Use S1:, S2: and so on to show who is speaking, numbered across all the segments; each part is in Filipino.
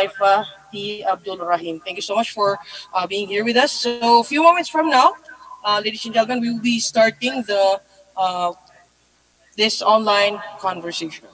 S1: Taifa T. Abdul Rahim. Thank you so much for being here with us. So, a few moments from now, ladies and gentlemen, we will be starting the this online conversation.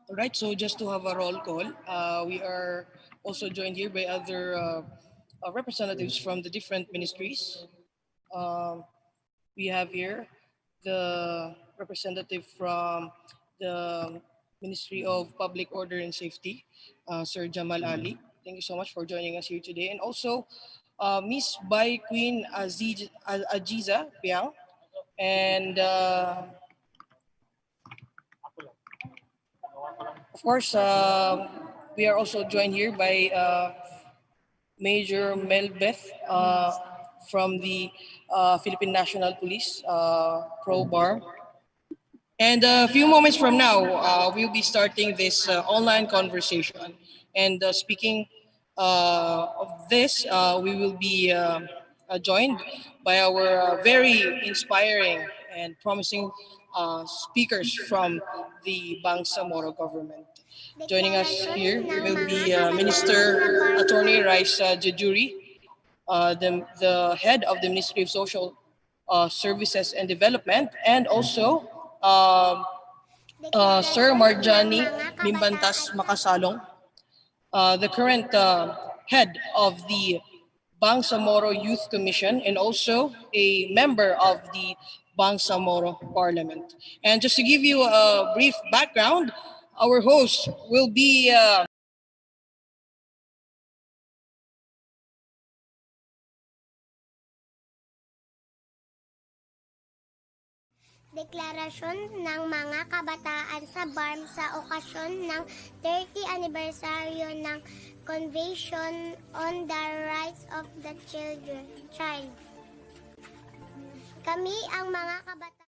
S1: All right, so just to have a roll call, we are also joined here by other representatives from the different ministries. Um, we have here the representative from the Ministry of Public Order and Safety, Sir Jamal Ali. Thank you so much for joining us here today. And also, Miss Bai Queen Ajiza Piang. And of course, we are also joined here by Major Melbeth from the Philippine National Police, Pro Bar. And a few moments from now, we'll be starting this online conversation. And speaking of this, we will be joined by our very inspiring and promising speakers from the Bangsamoro government. Joining us here will be Minister Attorney Raissa Jajurie, the head of the Ministry of Social Services and Development, and also Sir Marjanie Macasalong, the current head of the Bangsamoro Youth Commission and also a member of the Bangsamoro Parliament. And just to give you a brief background, our host will be
S2: Deklarasyon ng mga kabataan sa BARM sa okasyon ng 30th anibersaryo ng Convention on the Rights of the Child. Kami ang mga kabataan.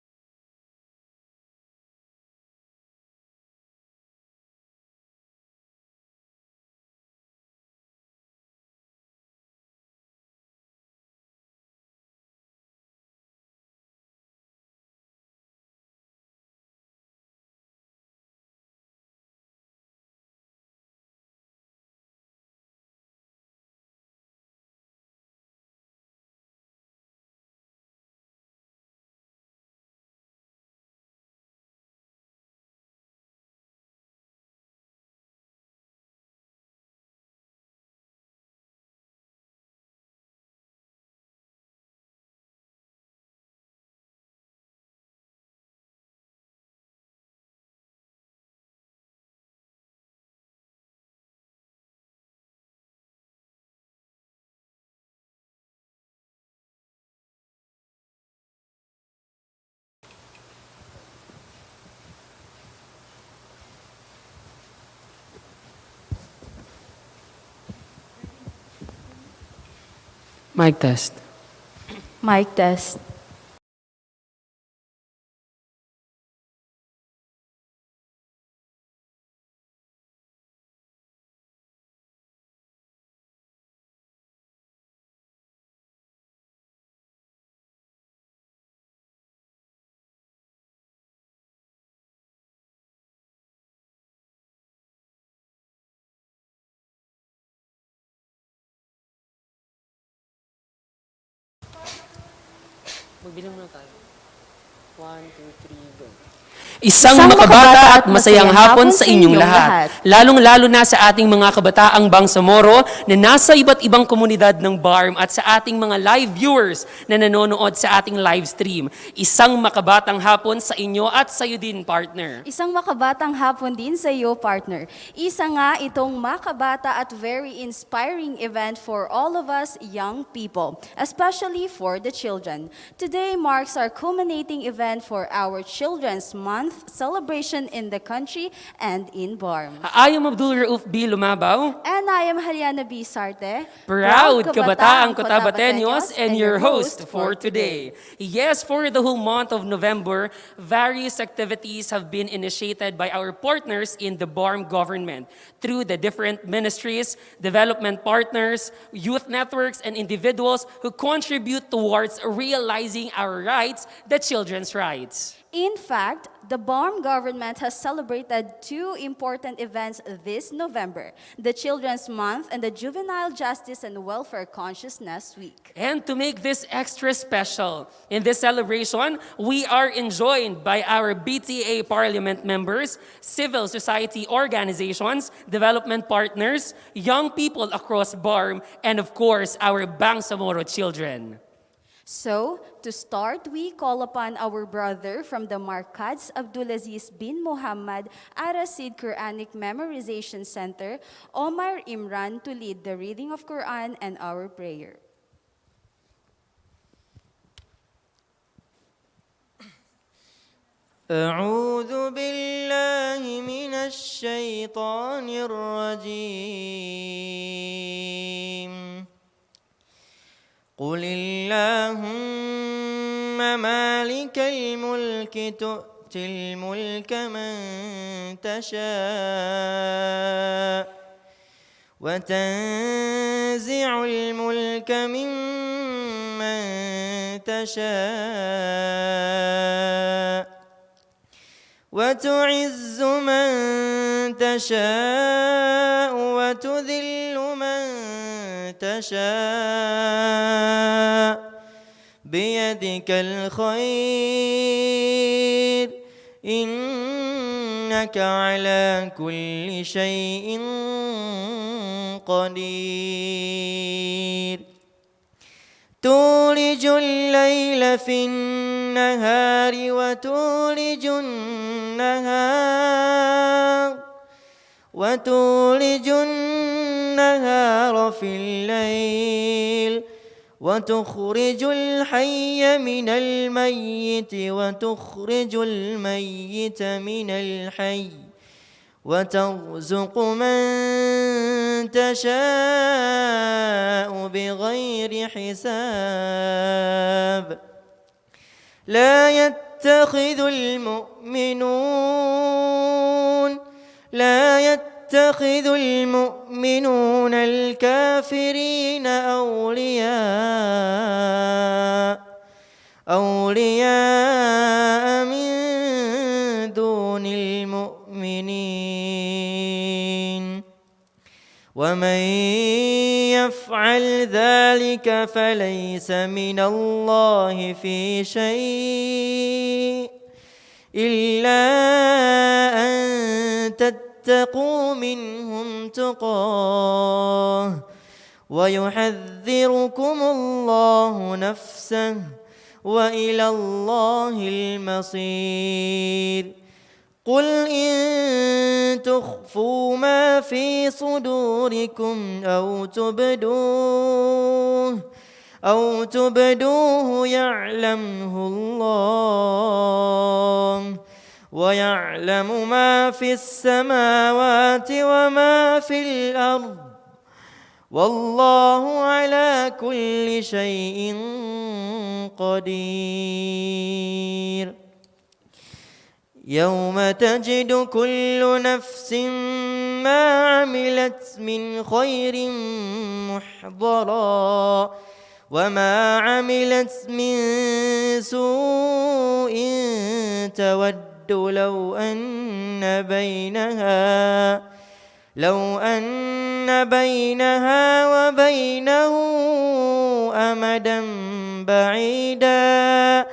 S3: Mic test.
S4: Mic test.
S3: Magbilang muna tayo. 1, 2, 3, go. Isang makabata at masayang hapon sa inyong lahat. Lalong-lalo na sa ating mga kabataang Bangsamoro na nasa iba't ibang komunidad ng BARM at sa ating mga live viewers na nanonood sa ating live stream. Isang makabatang hapon sa inyo at sa iyo din, partner.
S4: Isang makabatang hapon din sa iyo, partner. Isa nga itong makabata at very inspiring event for all of us young people, especially for the children. Today marks our culminating event for our Children's Month celebration in the country and in BARM.
S3: I am Abdul Rauf B. Lumabaw.
S4: And I am Mariana B. Sarte,
S3: Proud kabataang Cotabateños and your host for today. Yes, for the whole month of November, various activities have been initiated by our partners in the BARM government through the different ministries, development partners, youth networks, and individuals who contribute towards realizing our rights, the children's rights.
S4: In fact, the BARM government has celebrated two important events this November, the Children's Month and the Juvenile Justice and Welfare Consciousness Week.
S3: And to make this extra special, in this celebration, we are enjoined by our BTA Parliament members, civil society organizations, development partners, young people across BARM, and of course, our Bangsamoro children.
S4: So, to start, we call upon our brother from the Markads Abdulaziz bin Muhammad Arasid Quranic Memorization Center, Omar Imran, to lead the reading of Quran and our prayer.
S5: أعوذ بالله من الشيطان الرجيم قل اللهم مالك الملك تؤتي الملك من تشاء وتنزع الملك ممن تشاء وتعز من تشاء وتذل من تشاء بيدك الخير إنك على كل شيء قدير تولج الليل في النهار وتولج النهار في الليل وتخرج الحي من الميت وتخرج الميت من الحي وترزق من تشاء بغير حساب لا يتخذ المؤمنون الكافرين أولياء من دون المؤمنين ومن يفعل ذلك فليس من الله في شيء إلا أن تتقوا منهم تقاه ويحذركم الله نفسه وإلى الله المصير قل إن تخفوا ما في صدوركم أو تبدوه يعلمه الله ويعلم ما في السماوات وما في الأرض والله على كل شيء قدير يوم تجد كل نفس ما عملت من خير محضرا وما عملت من سوء تود لو أن بينها وبينه أمدا بعيدا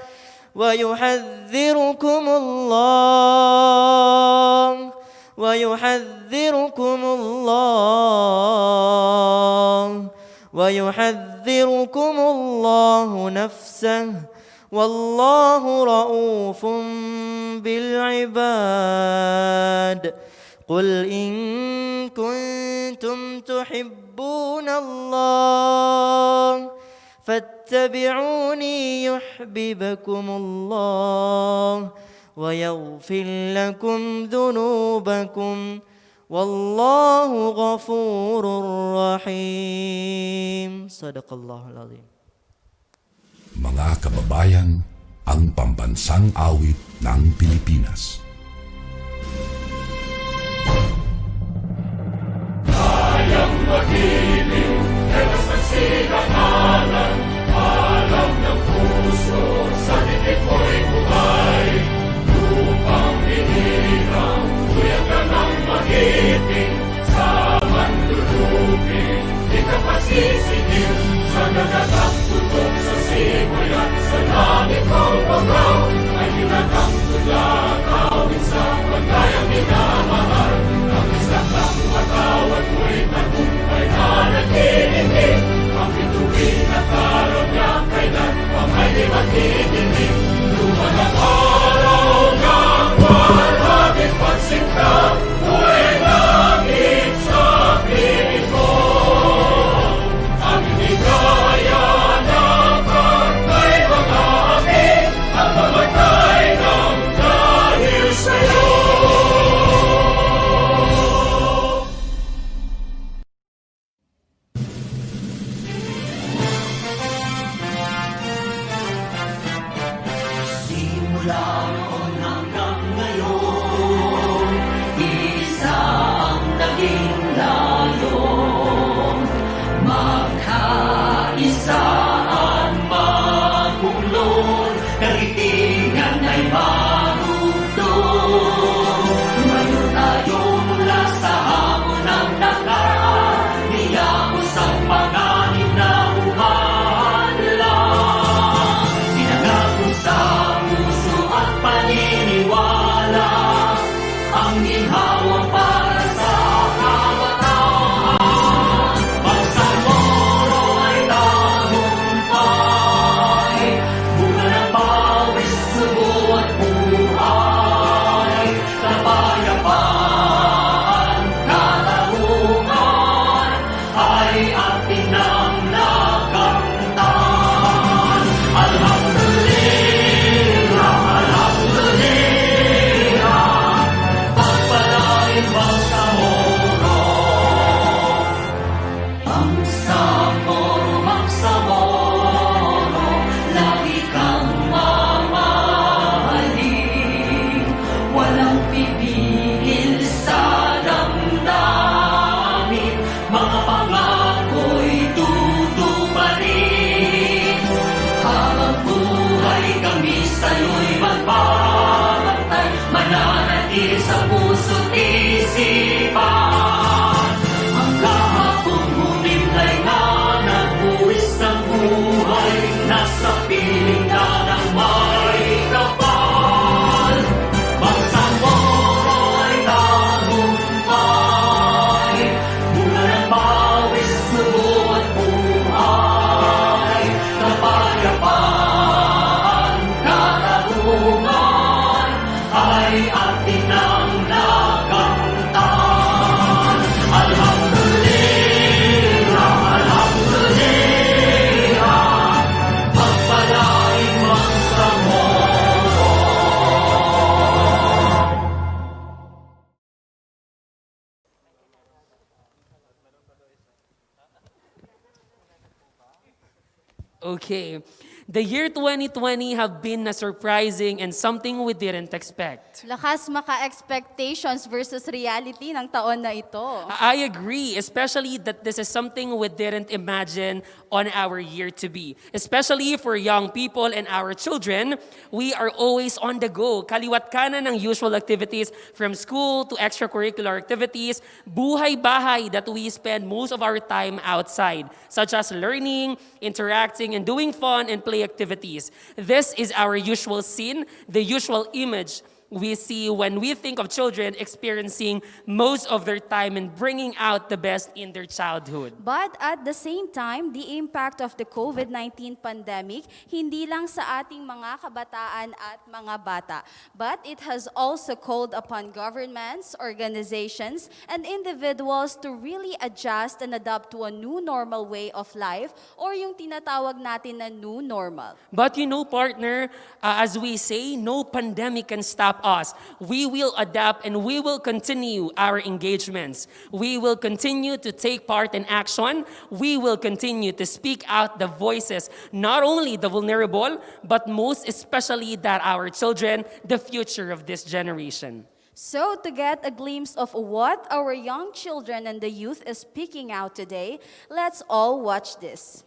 S5: ويحذركم الله نفسه والله رؤوف بالعباد قل إن كنتم تحبون الله فاتبعوني يحببكم الله ويغفر لكم ذنوبكم والله غفور رحيم صدق الله العظيم.
S6: Mga kababayan, ang pambansang awit ng Pilipinas. Kayang magiliw, ewas ng sinakalan, alam ng puso, sa titik mo'y buhay. Lupang hinirang, kuya ka ng magiting, sa mandulupin, di ka pasisigil, sa nagagang tutok sa simoy at sa langit ng bagaw, ay ginagang tula, kawin sa pagkayang minamahal. Ang isang lang matawad mo'y tagumpay na naghihinig, ang bituin at araw niya kailan pang ay di maghihinig. Lumanang araw ng walhabing pagsinta, mo'y langit sa piling ko. Ang higaya na pagkay mga aking, ang mamatay ng dahil sa'yo. sa'yo'y magbabantay, mananatili sa puso't isipan. Ang kahapong humimlay na nagbuwis ng buhay, nasa piling na ng may kapal. Bangsamoro'y tagumpay, bunga ng pawis, subo at buhay. Kapayapaan, katarungan, ay atin ang nakamtan. Alhamdulillah, alhamdulillah, pagpalaing Bangsamoro.
S3: Okay. The year 2020 have been a surprising and something we didn't expect.
S4: Lakas maka-expectations versus reality ng taon na ito.
S3: I agree, especially that this is something we didn't imagine on our year to be. Especially for young people and our children, we are always on the go. Kaliwat kanan ng usual activities from school to extracurricular activities, buhay-bahay that we spend most of our time outside, such as learning, interacting, and doing fun and play activities. This is our usual scene, the usual image we see when we think of children experiencing most of their time and bringing out the best in their childhood.
S4: But at the same time, the impact of the COVID-19 pandemic, hindi lang sa ating mga kabataan at mga bata, but it has also called upon governments, organizations, and individuals to really adjust and adapt to a new normal way of life or yung tinatawag natin na new normal.
S3: But you know, partner, as we say, no pandemic can stop us. We will adapt and we will continue our engagements. We will continue to take part in action. We will continue to speak out the voices, not only the vulnerable, but most especially that our children, the future of this generation.
S4: So to get a glimpse of what our young children and the youth is speaking out today, let's all watch this.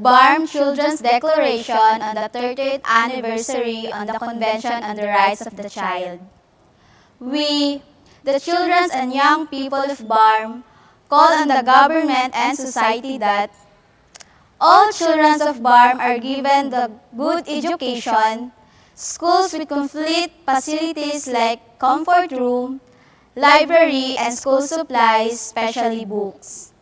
S4: BARM Children's Declaration on the 30th anniversary on the Convention on the Rights of the Child. We, the children and young people of BARM, call on the government and society that all children of BARM are given the good education, schools with complete facilities like comfort room, library, and school supplies, especially books.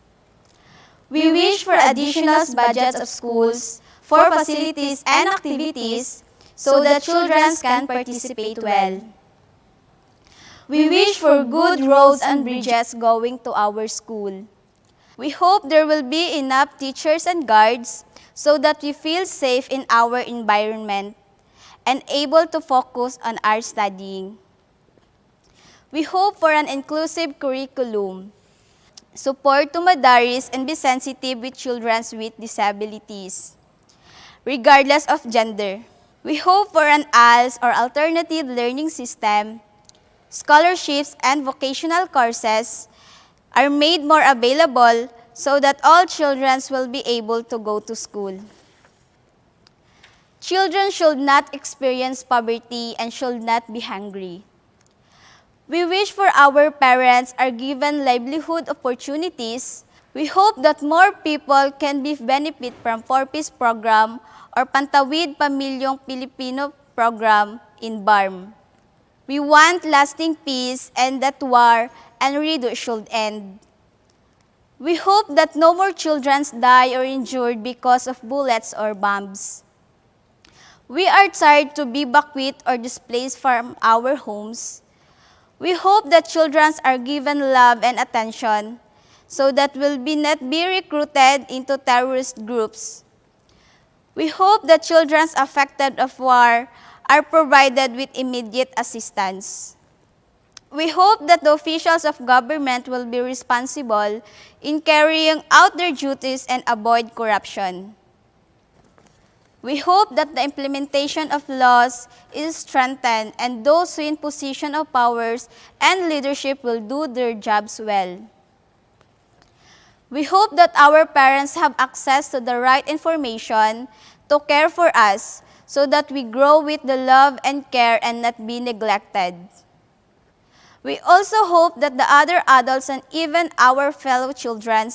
S4: We wish for additional budgets of schools for facilities and activities so that children can participate well. We wish for good roads and bridges going to our school. We hope there will be enough teachers and guards so that we feel safe in our environment and able to focus on our studying. We hope for an inclusive curriculum, support to madaris, and be sensitive with children with disabilities, regardless of gender. We hope for an ALS or alternative learning system. Scholarships and vocational courses are made more available so that all children will be able to go to school. Children should not experience poverty and should not be hungry. We wish for our parents are given livelihood opportunities. We hope that more people can benefit from 4-piece program or Pantawid Pamilyong Pilipino program in BARM. We want lasting peace and that war and redo should end. We hope that no more children die or injured because of bullets or bombs. We are tired to be evacuated or displaced from our homes. We hope that children are given love and attention so that will not be recruited into terrorist groups. We hope that children affected of war are provided with immediate assistance. We hope that the officials of government will be responsible in carrying out their duties and avoid corruption. We hope that the implementation of laws is strengthened and those who in position of powers and leadership will do their jobs well. We hope that our parents have access to the right information to care for us so that we grow with the love and care and not be neglected. We also hope that the other adults and even our fellow children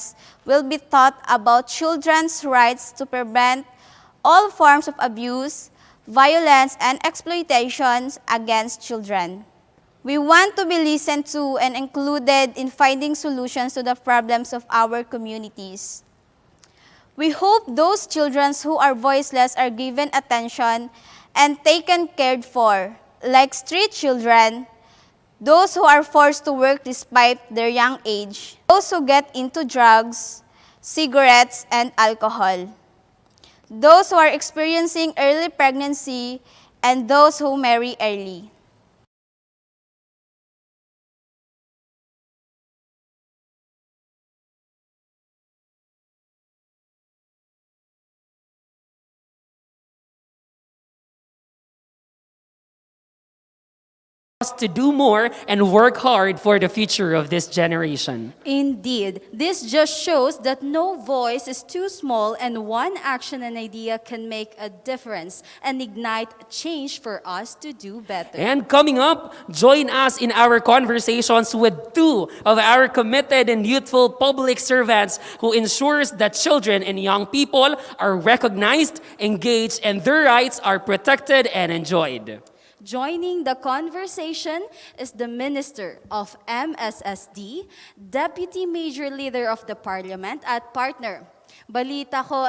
S4: will be taught about children's rights to prevent all forms of abuse, violence, and exploitations against children. We want to be listened to and included in finding solutions to the problems of our communities. We hope those children who are voiceless are given attention and taken care for, like street children, those who are forced to work despite their young age, those who get into drugs, cigarettes, and alcohol, those who are experiencing early pregnancy, and those who marry early.
S3: Us to do more and work hard for the future of this generation.
S4: Indeed, this just shows that no voice is too small and one action and idea can make a difference and ignite change for us to do better.
S3: And coming up, join us in our conversations with two of our committed and youthful public servants who ensures that children and young people are recognized, engaged, and their rights are protected and enjoyed.
S4: Joining the conversation is the Minister of MSSD, Deputy Major Leader of the Parliament at partner. Balita ko,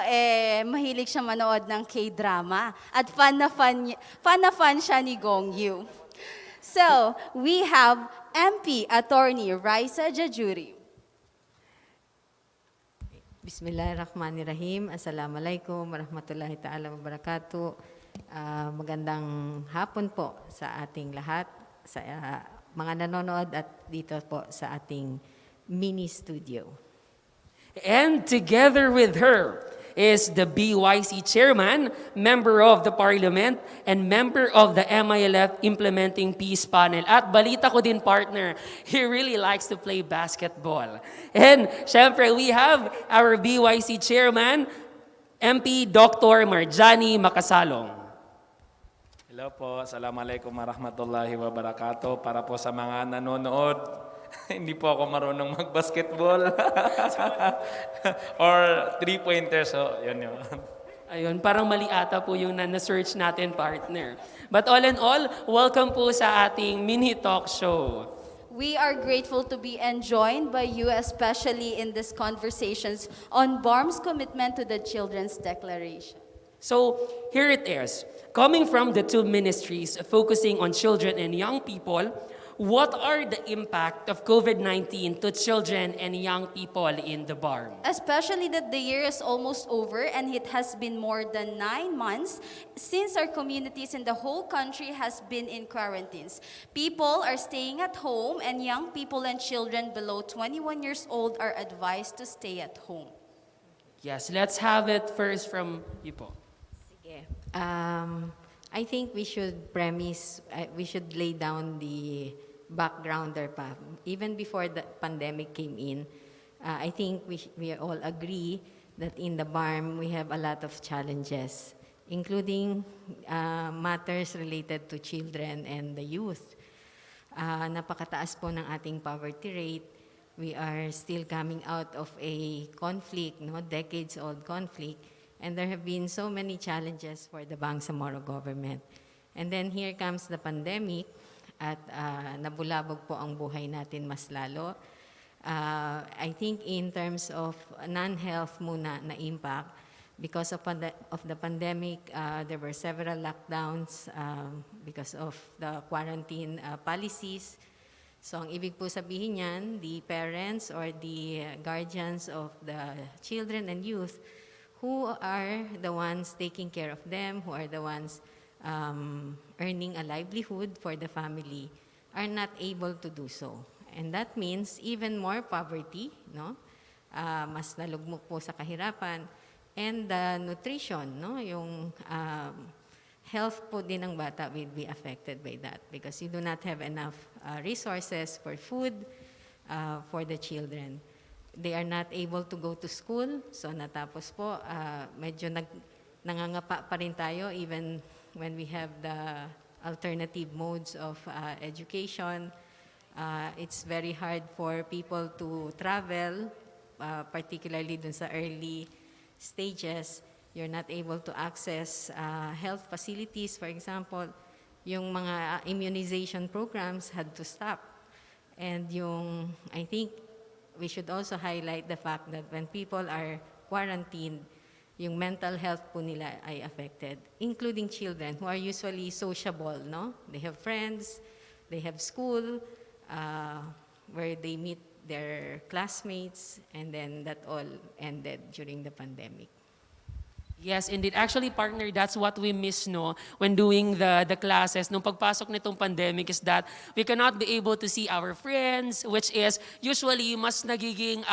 S4: mahilig siya manood ng K-drama at fan na fan siya ni Gong Yu. So, we have MP Attorney Raissa Jajurie.
S7: Bismillahirrahmanirrahim. Assalamualaikum warahmatullahi ta'ala wabarakatuh. Magandang hapon po sa ating lahat, sa mga nanonood at dito po sa ating mini studio.
S3: And together with her is the BYC chairman, member of the parliament, and member of the MILF Implementing Peace Panel. At balita ko din, partner, he really likes to play basketball. And syempre, we have our BYC chairman, MP Dr. Marjanie Macasalong.
S8: Hello po, Assalamualaikum warahmatullahi wabarakatuh. Para po sa mga nanonood, hindi po ako marunong mag-basketball. Or three-pointer, so yun yun.
S3: Ayun, parang mali ata po yung na-search natin, partner. But all in all, welcome po sa ating mini talk show.
S4: We are grateful to be joined by you, especially in these conversations on BARM's commitment to the Children's Declaration.
S3: So here it is. Coming from the two ministries focusing on children and young people, what are the impact of COVID-19 to children and young people in the BARM?
S4: Especially that the year is almost over and it has been more than 9 months since our communities in the whole country has been in quarantines. People are staying at home and young people and children below 21 years old are advised to stay at home.
S3: Yes, let's have it first from you po.
S7: Sige. I think we should we should lay down the backgrounder pa. Even before the pandemic came in, I think we all agree that in the BARM we have a lot of challenges, including matters related to children and the youth. Napakataas po ng ating poverty rate. We are still coming out of a conflict, decades-old conflict, and there have been so many challenges for the Bangsamoro government. And then here comes the pandemic, at nabulabog po ang buhay natin mas lalo. I think in terms of non-health muna na impact, because of the pandemic, there were several lockdowns because of the quarantine policies. So ang ibig po sabihin niyan, the parents or the guardians of the children and youth who are the ones taking care of them, who are the ones earning a livelihood for the family, are not able to do so. And that means even more poverty, mas nalugmok po sa kahirapan, and the nutrition, yung health po din ng bata will be affected by that because you do not have enough resources for food for the children. They are not able to go to school, so natapos po, medyo nangangapa pa rin tayo even when we have the alternative modes of education. It's very hard for people to travel, particularly dun sa early stages. You're not able to access health facilities, for example. Yung mga immunization programs had to stop. And I think we should also highlight the fact that when people are quarantined, yung mental health po nila ay affected, including children who are usually sociable, They have friends, they have school, where they meet their classmates, and then that all ended during the pandemic.
S3: Yes, indeed. Actually, partner, that's what we miss when doing the classes. Nung pagpasok nitong pandemic is that we cannot be able to see our friends, which is usually mas nagiging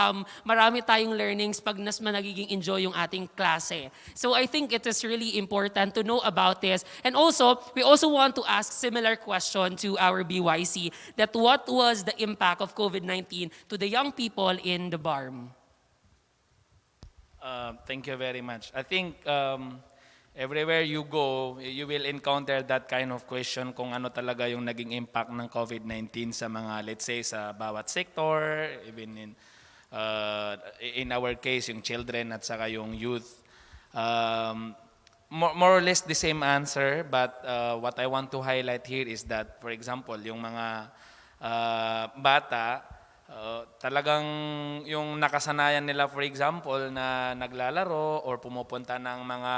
S3: marami tayong learnings pag mas nagiging enjoy yung ating klase. So I think it is really important to know about this. And also, we also want to ask similar question to our BYC that what was the impact of COVID-19 to the young people in the BARM?
S8: Thank you very much. I think everywhere you go, you will encounter that kind of question kung ano talaga yung naging impact ng COVID-19 sa mga, let's say, sa bawat sector, even in our case, yung children at saka yung youth. More or less the same answer, but what I want to highlight here is that, for example, yung mga bata, talagang yung nakasanayan nila, for example, na naglalaro or pumupunta ng mga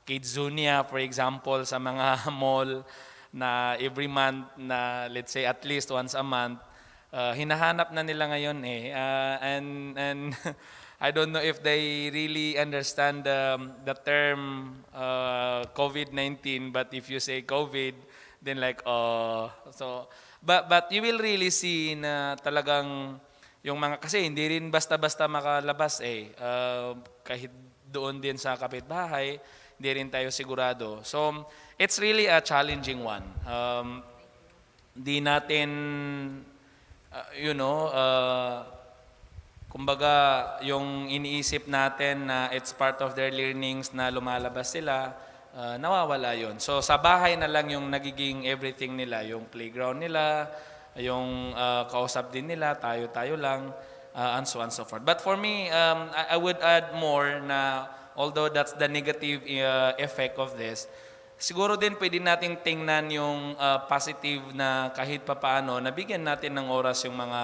S8: kids zone, for example, sa mga mall na every month na, let's say, at least once a month, hinahanap na nila ngayon eh. And I don't know if they really understand the term COVID-19, but if you say COVID, then like, so, but you will really see na talagang yung mga, kasi hindi rin basta-basta makalabas eh. Kahit doon din sa kapitbahay, hindi rin tayo sigurado. So, it's really a challenging one. Di natin, kumbaga, yung iniisip natin na it's part of their learnings na lumalabas sila, nawawala yon. So sa bahay na lang yung nagiging everything nila, yung playground nila, yung kausap din nila, tayo-tayo lang, and so on and so forth. But for me, I would add more na although that's the negative effect of this, siguro din pwede nating tingnan yung positive na kahit papaano, nabigyan natin ng oras yung mga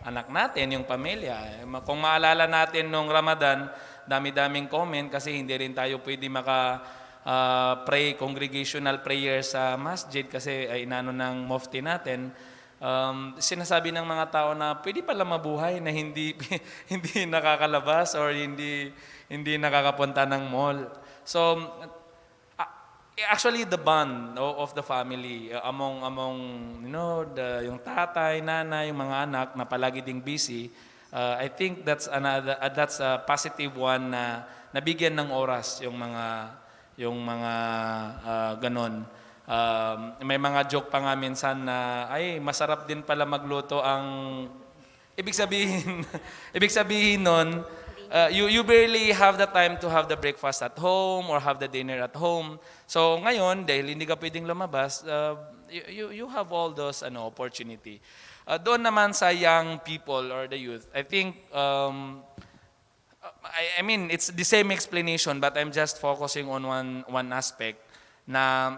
S8: anak natin, yung pamilya. Kung maalala natin nung Ramadan, dami-daming comment kasi hindi rin tayo pwede pray congregational prayer sa masjid kasi ay inano ng mufti natin. Sinasabi ng mga tao na pwede pala mabuhay na hindi hindi nakakalabas or hindi nakakapunta ng mall. So actually the bond of the family among yung tatay, nanay, yung mga anak na palagi ding busy, I think that's a positive one na nabigyan ng oras yung mga ganon. May mga joke pa nga minsan na ay masarap din pala magluto ang ibig sabihin nun, you barely have the time to have the breakfast at home or have the dinner at home. So ngayon, dahil hindi ka pwedeng lumabas, you have all those opportunity. Doon naman sa young people or the youth, I think, I mean, it's the same explanation but I'm just focusing on one aspect na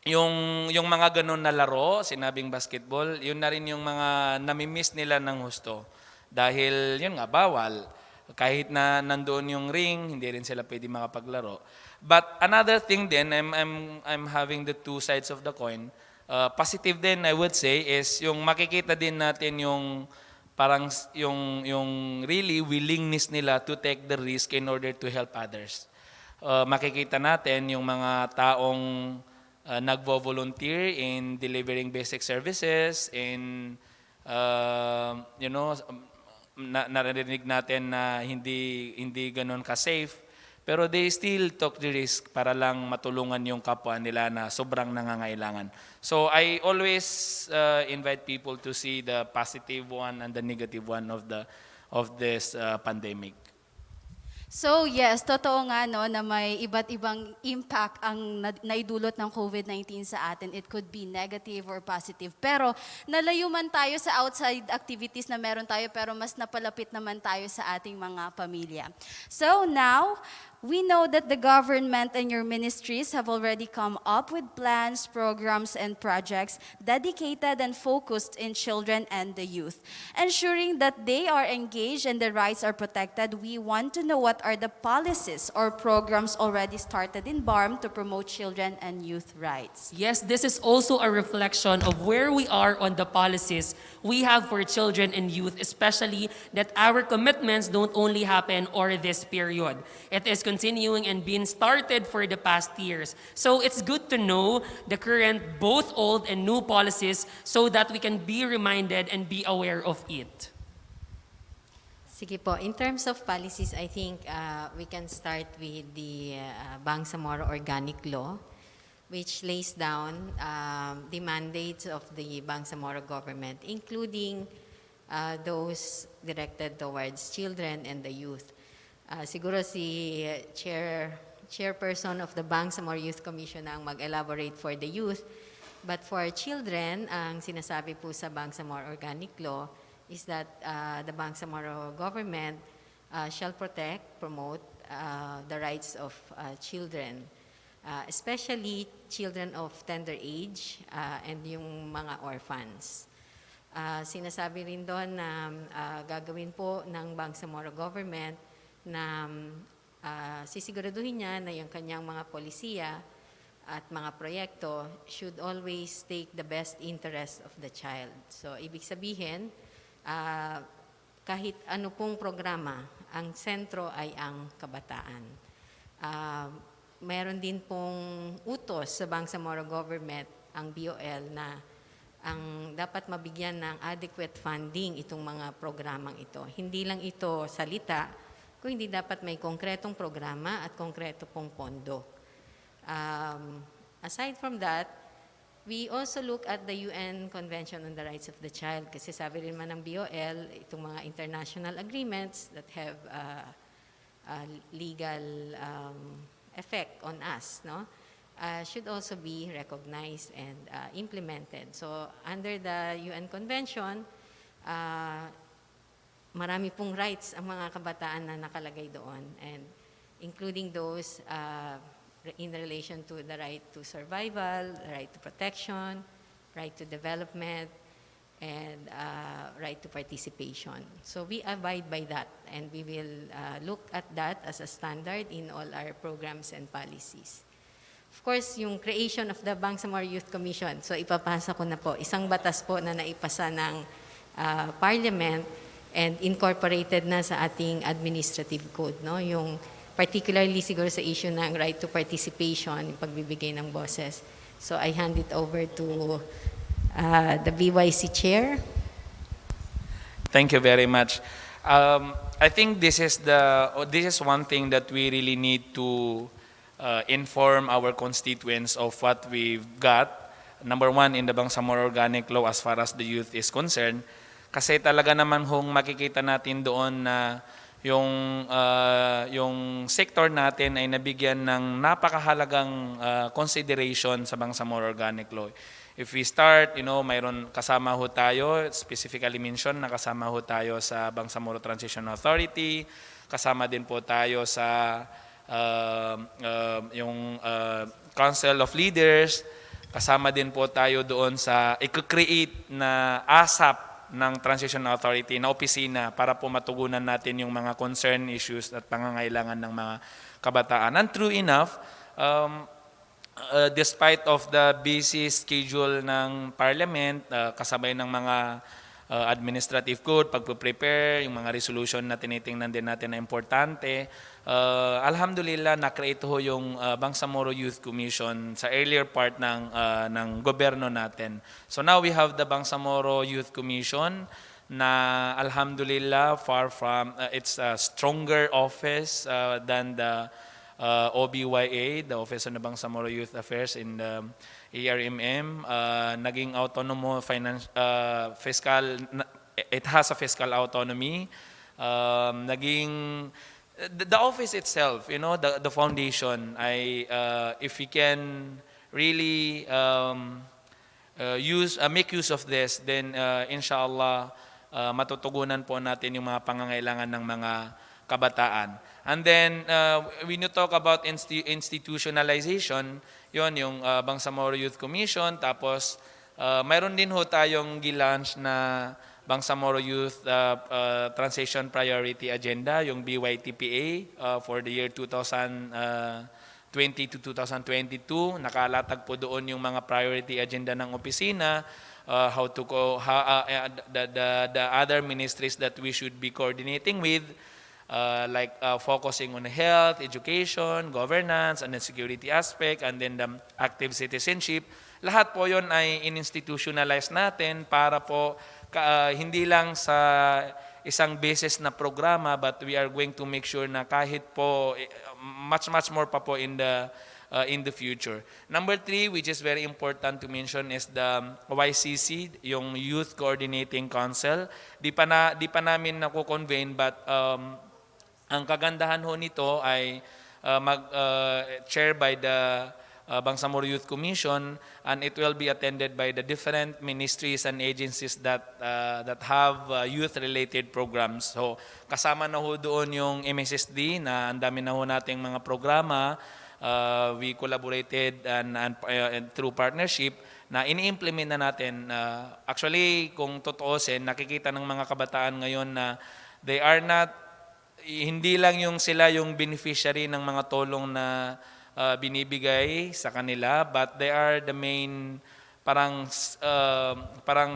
S8: yung mga ganun na laro, sinabing basketball, yun na rin yung mga namimiss nila ng husto. Dahil yun nga, bawal. Kahit na nandoon yung ring, hindi rin sila pwede makapaglaro. But another thing din, I'm having the two sides of the coin. Positive din, I would say, is yung makikita din natin yung parang yung really willingness nila to take the risk in order to help others. Makikita natin yung mga taong nagvo-volunteer in delivering basic services, in narinig natin na hindi ganoon ka-safe, pero they still took the risk para lang matulungan yung kapwa nila na sobrang nangangailangan. So I always invite people to see the positive one and the negative one of this pandemic.
S4: So yes, totoo nga no na may iba't ibang impact ang naidulot ng COVID-19 sa atin. It could be negative or positive. Pero nalayo man tayo sa outside activities na meron tayo pero mas napalapit naman tayo sa ating mga pamilya. So now, we know that the government and your ministries have already come up with plans, programs, and projects dedicated and focused in children and the youth. Ensuring that they are engaged and their rights are protected, we want to know what are the policies or programs already started in BARM to promote children and youth rights.
S3: Yes, this is also a reflection of where we are on the policies we have for children and youth, especially that our commitments don't only happen over this period. It is continuing and being started for the past years. So it's good to know the current, both old and new policies so that we can be reminded and be aware of it.
S7: Sige po, in terms of policies, I think we can start with the Bangsamoro Organic Law, which lays down the mandates of the Bangsamoro Government, including those directed towards children and the youth. Siguro si chairperson of the Bangsamoro Youth Commission ang mag-elaborate for the youth. But for children, ang sinasabi po sa Bangsamoro Organic Law is that the Bangsamoro Government shall protect, promote the rights of children, especially children of tender age and yung mga orphans. Sinasabi rin doon na gagawin po ng Bangsamoro Government na sisiguraduhin niya na yung kanyang mga polisiya at mga proyekto should always take the best interest of the child. So, ibig sabihin, kahit ano pong programa, ang sentro ay ang kabataan. Meron din pong utos sa Bangsamoro Government, ang BOL, na ang dapat mabigyan ng adequate funding itong mga programang ito. Hindi lang ito salita, kung hindi dapat may konkretong programa at konkreto pong pondo. Aside from that, we also look at the UN Convention on the Rights of the Child kasi sabi rin man ng BOL, itong mga international agreements that have legal effect on us, no? Should also be recognized and implemented. So under the UN Convention, marami pong rights ang mga kabataan na nakalagay doon, and including those in relation to the right to survival, the right to protection, right to development, and right to participation. So we abide by that, and we will look at that as a standard in all our programs and policies. Of course, yung creation of the Bangsamoro Youth Commission, so ipapasa ko na po, isang batas po na naipasa ng Parliament and incorporated na sa ating administrative code, no? Yung particularly siguro sa issue ng right to participation, yung pagbibigay ng boses. So I hand it over to the BYC Chair.
S8: Thank you very much. I think this is one thing that we really need to inform our constituents of what we've got. Number one, in the Bangsamoro Organic Law as far as the youth is concerned. Kasi talaga naman makikita natin doon na yung sector natin ay nabigyan ng napakahalagang consideration sa Bangsamoro Organic Law. If we start, mayroon kasama ho tayo, specifically mention na kasama ho tayo sa Bangsamoro Transition Authority, kasama din po tayo sa Council of Leaders, kasama din po tayo doon sa i-create na ASAP ng Transition Authority na opisina para po matugunan natin yung mga concern issues at pangangailangan ng mga kabataan. And true enough, despite of the busy schedule ng Parliament, kasabay ng mga administrative code, pagpe-prepare, yung mga resolution na tinitingnan din natin na importante, alhamdulillah, na-create ho yung Bangsamoro Youth Commission sa earlier part ng gobyerno natin. So now we have the Bangsamoro Youth Commission na alhamdulillah, far from, it's a stronger office than the OBYA, the Office of the Bangsamoro Youth Affairs in the ARMM, naging autonomous fiscal, it has a fiscal autonomy, naging the office itself, the foundation, if we can really make use of this, then inshallah matutugunan po natin yung mga pangangailangan ng mga kabataan. And then when you talk about institutionalization, yung Bangsamoro Youth Commission, tapos mayroon din ho tayong gilaunch na Bangsamoro Youth Transition Priority Agenda, yung BYTPA for the year 2020 to 2022. Nakalatag po doon yung mga priority agenda ng opisina, the other ministries that we should be coordinating with, like focusing on health, education, governance, and the security aspect, and then the active citizenship. Lahat po yun ay in-institutionalize natin para po hindi lang sa isang basis na programa, but we are going to make sure na kahit po much more pa po in the future. Number 3, which is very important to mention, is the YCC, yung Youth Coordinating Council. Di pa namin naku-convene, but ang kagandahan ho nito ay chair by the Bangsamoro Youth Commission, and it will be attended by the different ministries and agencies that have youth-related programs. So kasama na ho doon yung MSSD na ang dami na ho nating mga programa. We collaborated and through partnership na ini-implement na natin. Actually, kung totoosin, nakikita ng mga kabataan ngayon na they are not, hindi lang yung sila yung beneficiary ng mga tulong na binibigay sa kanila, but they are the main parang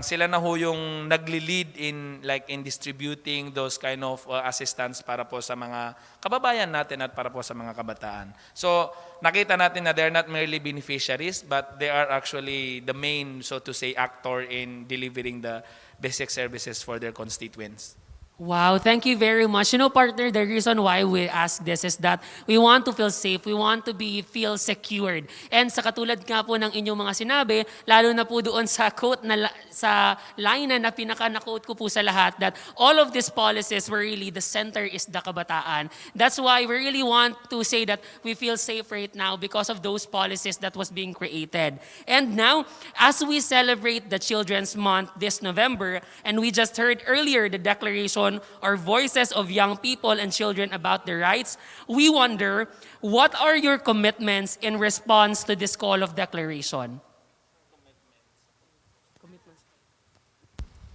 S8: sila na ho yung nagli-lead in distributing those kind of assistance para po sa mga kababayan natin at para po sa mga kabataan. So nakita natin na they're not merely beneficiaries, but they are actually the main, so to say, actor in delivering the basic services for their constituents.
S3: Wow, thank you very much. You know, partner, the reason why we ask this is that we want to feel safe, we want to feel secured. And sa katulad nga po ng inyong mga sinabi, lalo na po doon sa quote sa line na pinaka-quote ko po sa lahat, that all of these policies were really the center is the kabataan. That's why we really want to say that we feel safe right now because of those policies that was being created. And now, as we celebrate the Children's Month this November, and we just heard earlier the declaration or voices of young people and children about their rights, we wonder, what are your commitments in response to this call of declaration?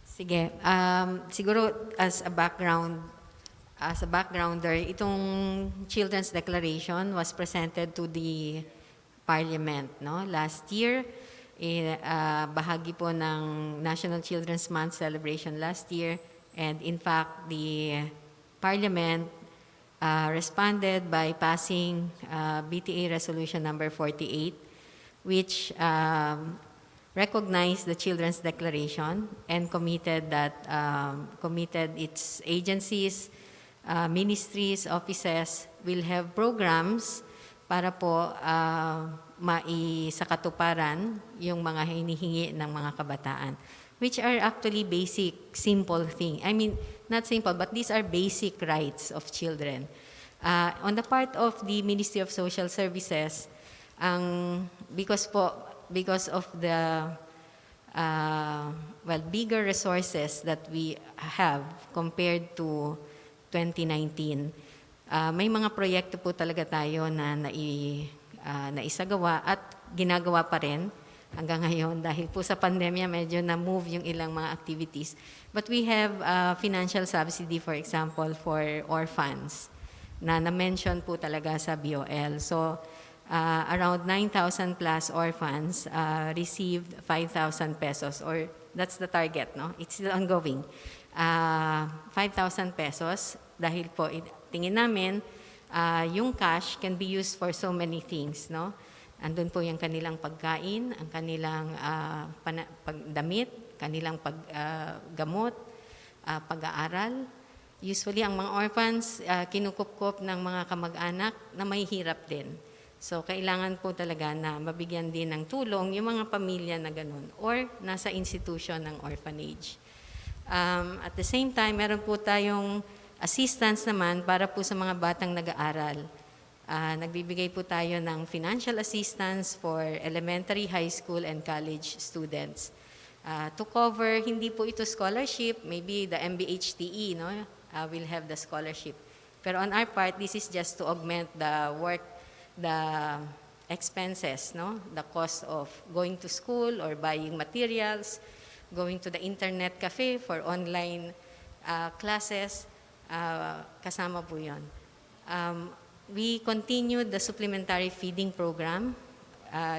S7: Sige, siguro as a backgrounder, itong Children's Declaration was presented to the Parliament, no? Last year, bahagi po ng National Children's Month celebration last year. And in fact, the Parliament responded by passing BTA Resolution number 48, which recognized the Children's Declaration and committed its agencies, ministries, offices will have programs para po maisakatuparan yung mga hinihingi ng mga kabataan, which are actually basic, simple thing. I mean, not simple, but these are basic rights of children. On the part of the Ministry of Social Services, because of the bigger resources that we have compared to 2019, may mga proyekto po talaga tayo na naisagawa at ginagawa pa rin hanggang ngayon dahil po sa pandemya medyo na-move yung ilang mga activities. But we have financial subsidy, for example, for orphans na na-mention po talaga sa BOL. So around 9,000 plus orphans received 5,000 pesos, or that's the target, no? It's still ongoing. 5,000 pesos dahil po tingin namin yung cash can be used for so many things, no? Andun po yung kanilang pagkain, ang kanilang pagdamit, kanilang paggamot, pag-aaral. Usually, ang mga orphans, kinukupkop ng mga kamag-anak na may hirap din. So, kailangan po talaga na mabigyan din ng tulong yung mga pamilya na ganun or nasa institution ng orphanage. At the same time, meron po tayong assistance naman para po sa mga batang nag-aaral. Nagbibigay po tayo ng financial assistance for elementary, high school, and college students. To cover, hindi po ito scholarship, maybe the MBHTE, no, will have the scholarship. Pero on our part, this is just to augment the expenses, no, the cost of going to school or buying materials, going to the internet cafe for online classes, kasama po yun. We continued the supplementary feeding program.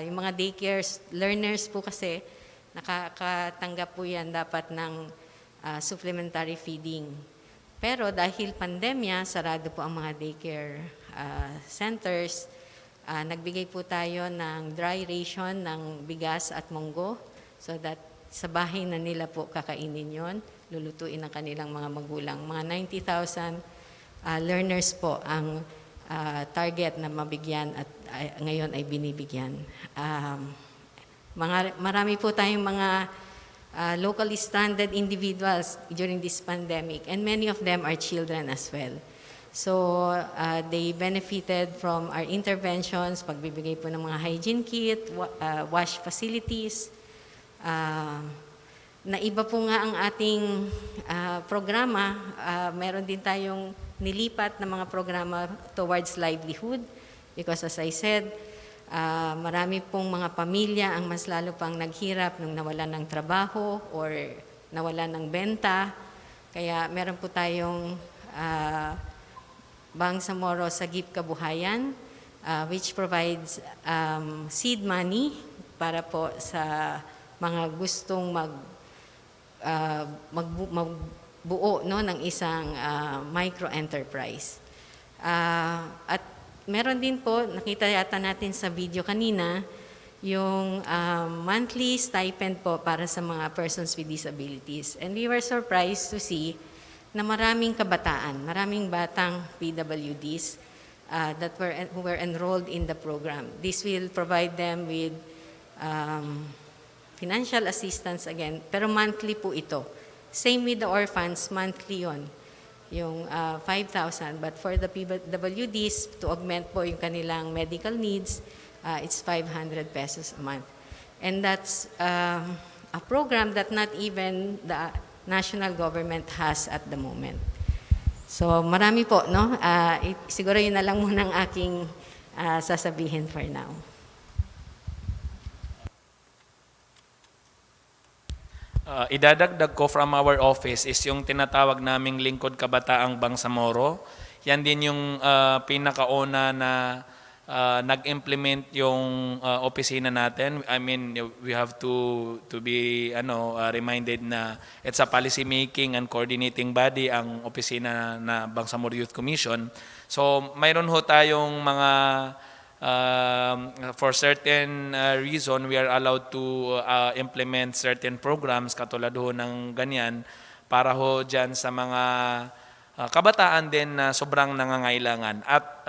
S7: Yung mga daycare learners po kasi, nakakatanggap po yan dapat ng supplementary feeding. Pero dahil pandemya, sarado po ang mga daycare centers. Nagbigay po tayo ng dry ration ng bigas at munggo so that sa bahay na nila po kakainin yon, lulutuin ng kanilang mga magulang. Mga 90,000 learners po ang target na mabigyan at ngayon ay binibigyan. Marami po tayong mga locally stranded individuals during this pandemic, and many of them are children as well. So they benefited from our interventions, pagbibigay po ng mga hygiene kit, wash facilities. Naiba po nga ang ating programa, meron din tayong nilipat na mga programa towards livelihood because as I said, marami pong mga pamilya ang mas lalo pang naghirap nung nawalan ng trabaho or nawalan ng benta. Kaya meron po tayong Bangsamoro Sagip Kabuhayan which provides seed money para po sa mga gustong magbuo no, ng isang micro-enterprise. At meron din po, nakita yata natin sa video kanina, yung monthly stipend po para sa mga persons with disabilities. And we were surprised to see na maraming kabataan, maraming batang PWDs who were enrolled in the program. This will provide them with financial assistance again, pero monthly po ito. Same with the orphans, monthly yon, yung 5,000. But for the PWDs, to augment po yung kanilang medical needs, it's 500 pesos a month. And that's a program that not even the national government has at the moment. So marami po, no? Siguro yun na lang muna ang aking sasabihin for now.
S8: Idadagdag ko from our office is yung tinatawag naming Lingkod Kabataang Bangsamoro. Yan din yung pinakauna na nag-implement yung opisina natin. I mean, we have to be reminded na it's a policy making and coordinating body ang opisina na Bangsamoro Youth Commission. So mayroon ho tayong mga for certain reason, we are allowed to implement certain programs katulad ho ng ganyan para ho dyan sa mga kabataan din na sobrang nangangailangan. At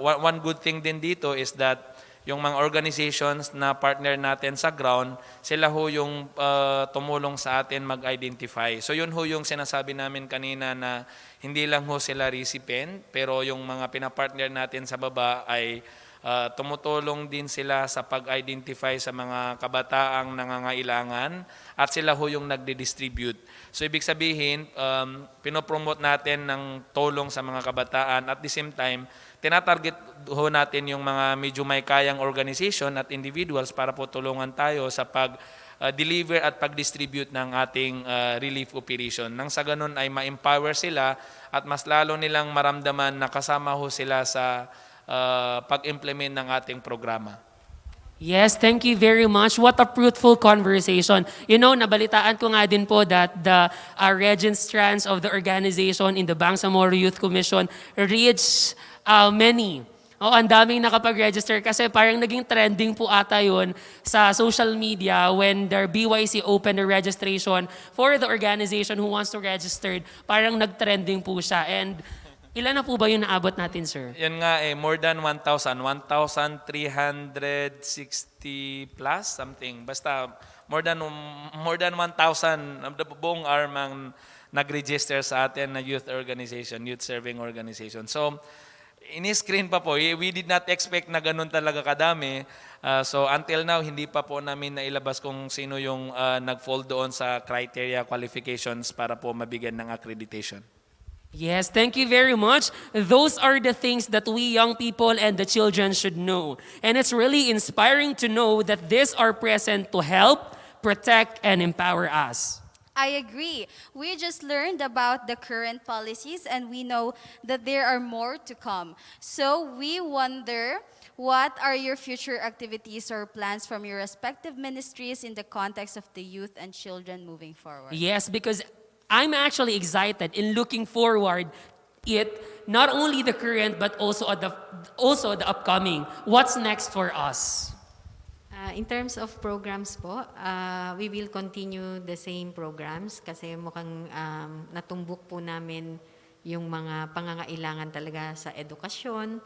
S8: one good thing din dito is that yung mga organizations na partner natin sa ground, sila ho yung tumulong sa atin mag-identify. So yun ho yung sinasabi namin kanina na hindi lang ho sila recipient, pero yung mga pinapartner natin sa baba ay tumutulong din sila sa pag-identify sa mga kabataang nangangailangan at sila ho yung nagdi-distribute. So ibig sabihin, pinopromote natin ng tulong sa mga kabataan at the same time, tinatarget ho natin yung mga medyo may kayang organization at individuals para po tulungan tayo sa pag-deliver at pag-distribute ng ating relief operation. Nang sa ganun ay ma-empower sila at mas lalo nilang maramdaman na kasama ho sila sa pag-implement ng ating programa.
S3: Yes, thank you very much. What a fruitful conversation. You know, nabalitaan ko nga din po that the registrants of the organization in the Bangsamoro Youth Commission reached many. Ang daming nakapag-register kasi parang naging trending po ata yun sa social media when their BYC opened the registration for the organization who wants to register. Parang nag-trending po siya. And ilan na po ba yung naabot natin, sir?
S8: Yan nga more than 1,000, 1,360 plus something. Basta more than 1,000 buong arm ang nag-register sa atin na youth organization, youth serving organization. So, ini-screen pa po. We did not expect na ganun talaga kadami. So until now, hindi pa po namin nailabas kung sino yung nag-fall doon sa criteria qualifications para po mabigyan ng accreditation.
S3: Yes, thank you very much. Those are the things that we young people and the children should know. And it's really inspiring to know that these are present to help, protect, and empower us.
S4: I agree. We just learned about the current policies and we know that there are more to come. So we wonder, what are your future activities or plans from your respective ministries in the context of the youth and children moving forward?
S3: Yes, because I'm actually excited in looking forward it, not only the current but also the upcoming. What's next for us?
S7: In terms of programs po, we will continue the same programs kasi mukhang natumbok po namin yung mga pangangailangan talaga sa edukasyon,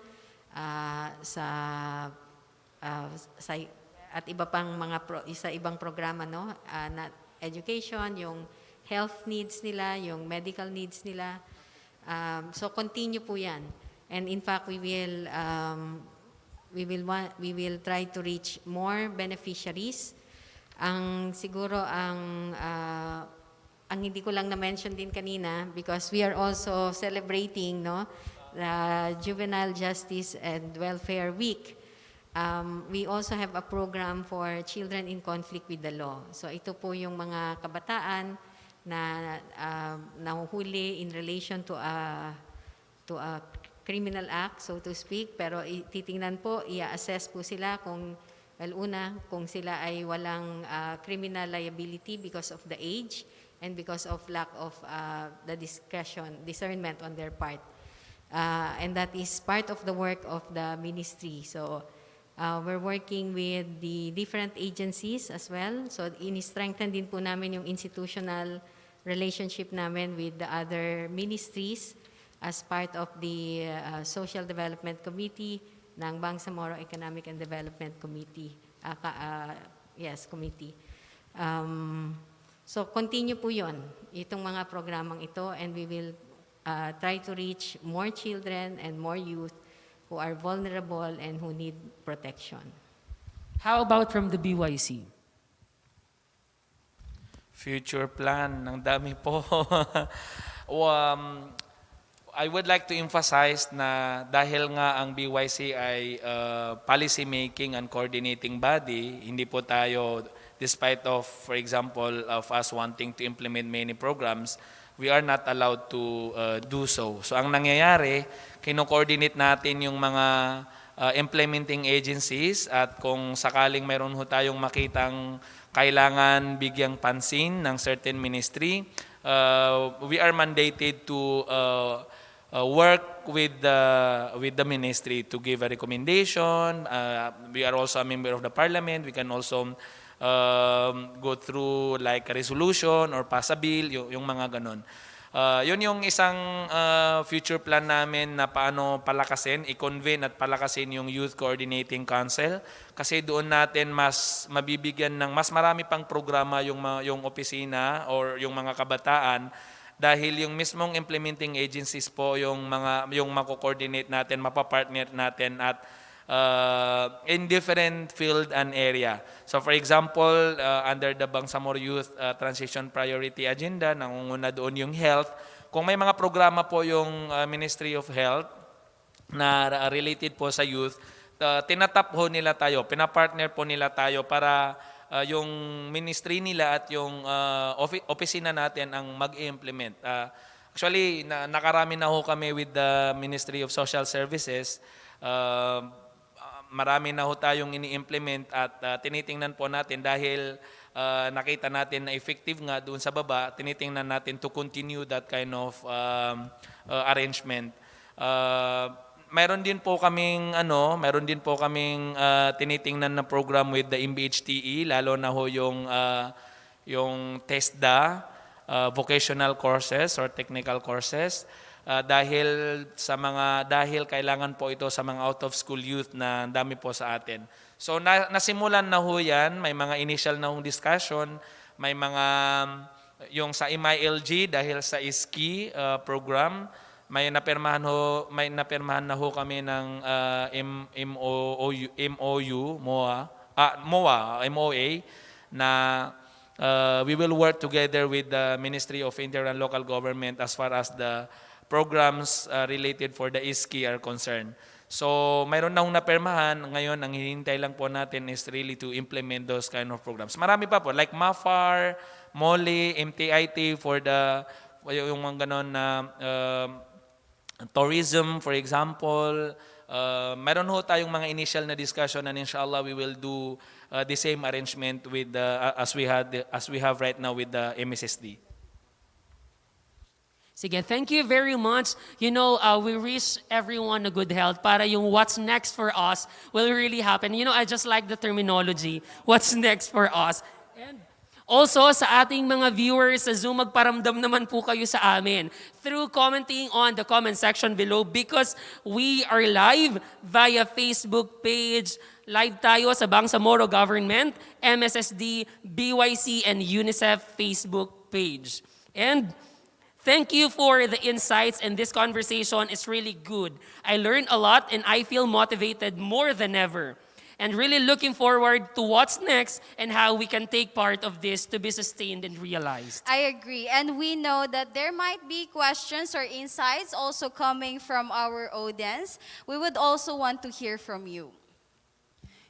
S7: at iba pang mga sa ibang programa, no, na education, yung health needs nila, yung medical needs nila. So continue po 'yan. And in fact, we will try to reach more beneficiaries. Siguro ang hindi ko lang na-mention din kanina because we are also celebrating, no, the Juvenile Justice and Welfare Week. We also have a program for children in conflict with the law. So ito po yung mga kabataan na nahuhuli in relation to a criminal act, so to speak, pero titingnan po, i-assess po sila kung, well, una, kung sila ay walang criminal liability because of the age and because of lack of the discernment on their part. And that is part of the work of the ministry. So we're working with the different agencies as well. So ini-strengthen din po namin yung institutional relationship namin with the other ministries as part of the Social Development Committee ng Bangsamoro Economic and Development Committee. Committee. So continue po yon, itong mga programang ito, and we will try to reach more children and more youth who are vulnerable and who need protection.
S3: How about from the BYC?
S8: Future plan, ang dami po. I would like to emphasize na dahil nga ang BYC ay policy making and coordinating body, hindi po tayo, despite of, for example, of us wanting to implement many programs, we are not allowed to do so. So ang nangyayari, kino-coordinate natin yung mga implementing agencies, at kung sakaling mayroon ho tayong makitang kailangan bigyang pansin ng certain ministry, we are mandated to work with the ministry to give a recommendation. We are also a member of the parliament. We can also go through like a resolution or pass a bill, yung mga ganon. Yun yung isang future plan namin na paano palakasin, i-convene at palakasin yung Youth Coordinating Council, kasi doon natin mas mabibigyan ng mas marami pang programa yung opisina or yung mga kabataan, dahil yung mismong implementing agencies po yung mako-coordinate natin, mapapartner natin at in different field and area. So for example, under the Bangsamoro Youth Transition Priority Agenda, nangunguna doon yung health. Kung may mga programa po yung Ministry of Health na related po sa youth, tinatap ho nila tayo, pinapartner po nila tayo para yung ministry nila at yung opisina natin ang mag-implement. Actually, nakarami na ho kami with the Ministry of Social Services. Marami na ho tayong ini-implement at tinitingnan po natin dahil nakita natin na effective nga doon sa baba, tinitingnan natin to continue that kind of arrangement. Mayroon din po kaming tinitingnan na program with the MBHTE, lalo na ho yung TESDA, vocational courses or technical courses, dahil kailangan po ito sa mga out of school youth na dami po sa atin. So nasimulan na ho yan, may mga initial na hong discussion, may mga yung sa MILG dahil sa ISKI program, may napirmahan na ho kami ng MOA na we will work together with the Ministry of Interior and Local Government as far as the programs related for the ISKI are concerned. So mayroon na hong napirmahan, ngayon ang hinihintay lang po natin is really to implement those kind of programs. Marami pa po, like MAFAR, MOLE, MTIT for yung mga ganon na tourism, for example. Meron ho tayong mga initial na discussion, and inshallah we will do the same arrangement with as we have right now with the MSSD.
S3: Sige, thank you very much. You know, we wish everyone a good health para yung what's next for us will really happen. You know, I just like the terminology, what's next for us. And also, sa ating mga viewers sa Zoom, magparamdam naman po kayo sa amin through commenting on the comment section below, because we are live via Facebook page. Live tayo sa Bangsamoro Government, MSSD, BYC, and UNICEF Facebook page. And thank you for the insights, and this conversation is really good. I learned a lot and I feel motivated more than ever. And really looking forward to what's next and how we can take part of this to be sustained and realized.
S4: I agree. And we know that there might be questions or insights also coming from our audience. We would also want to hear from you.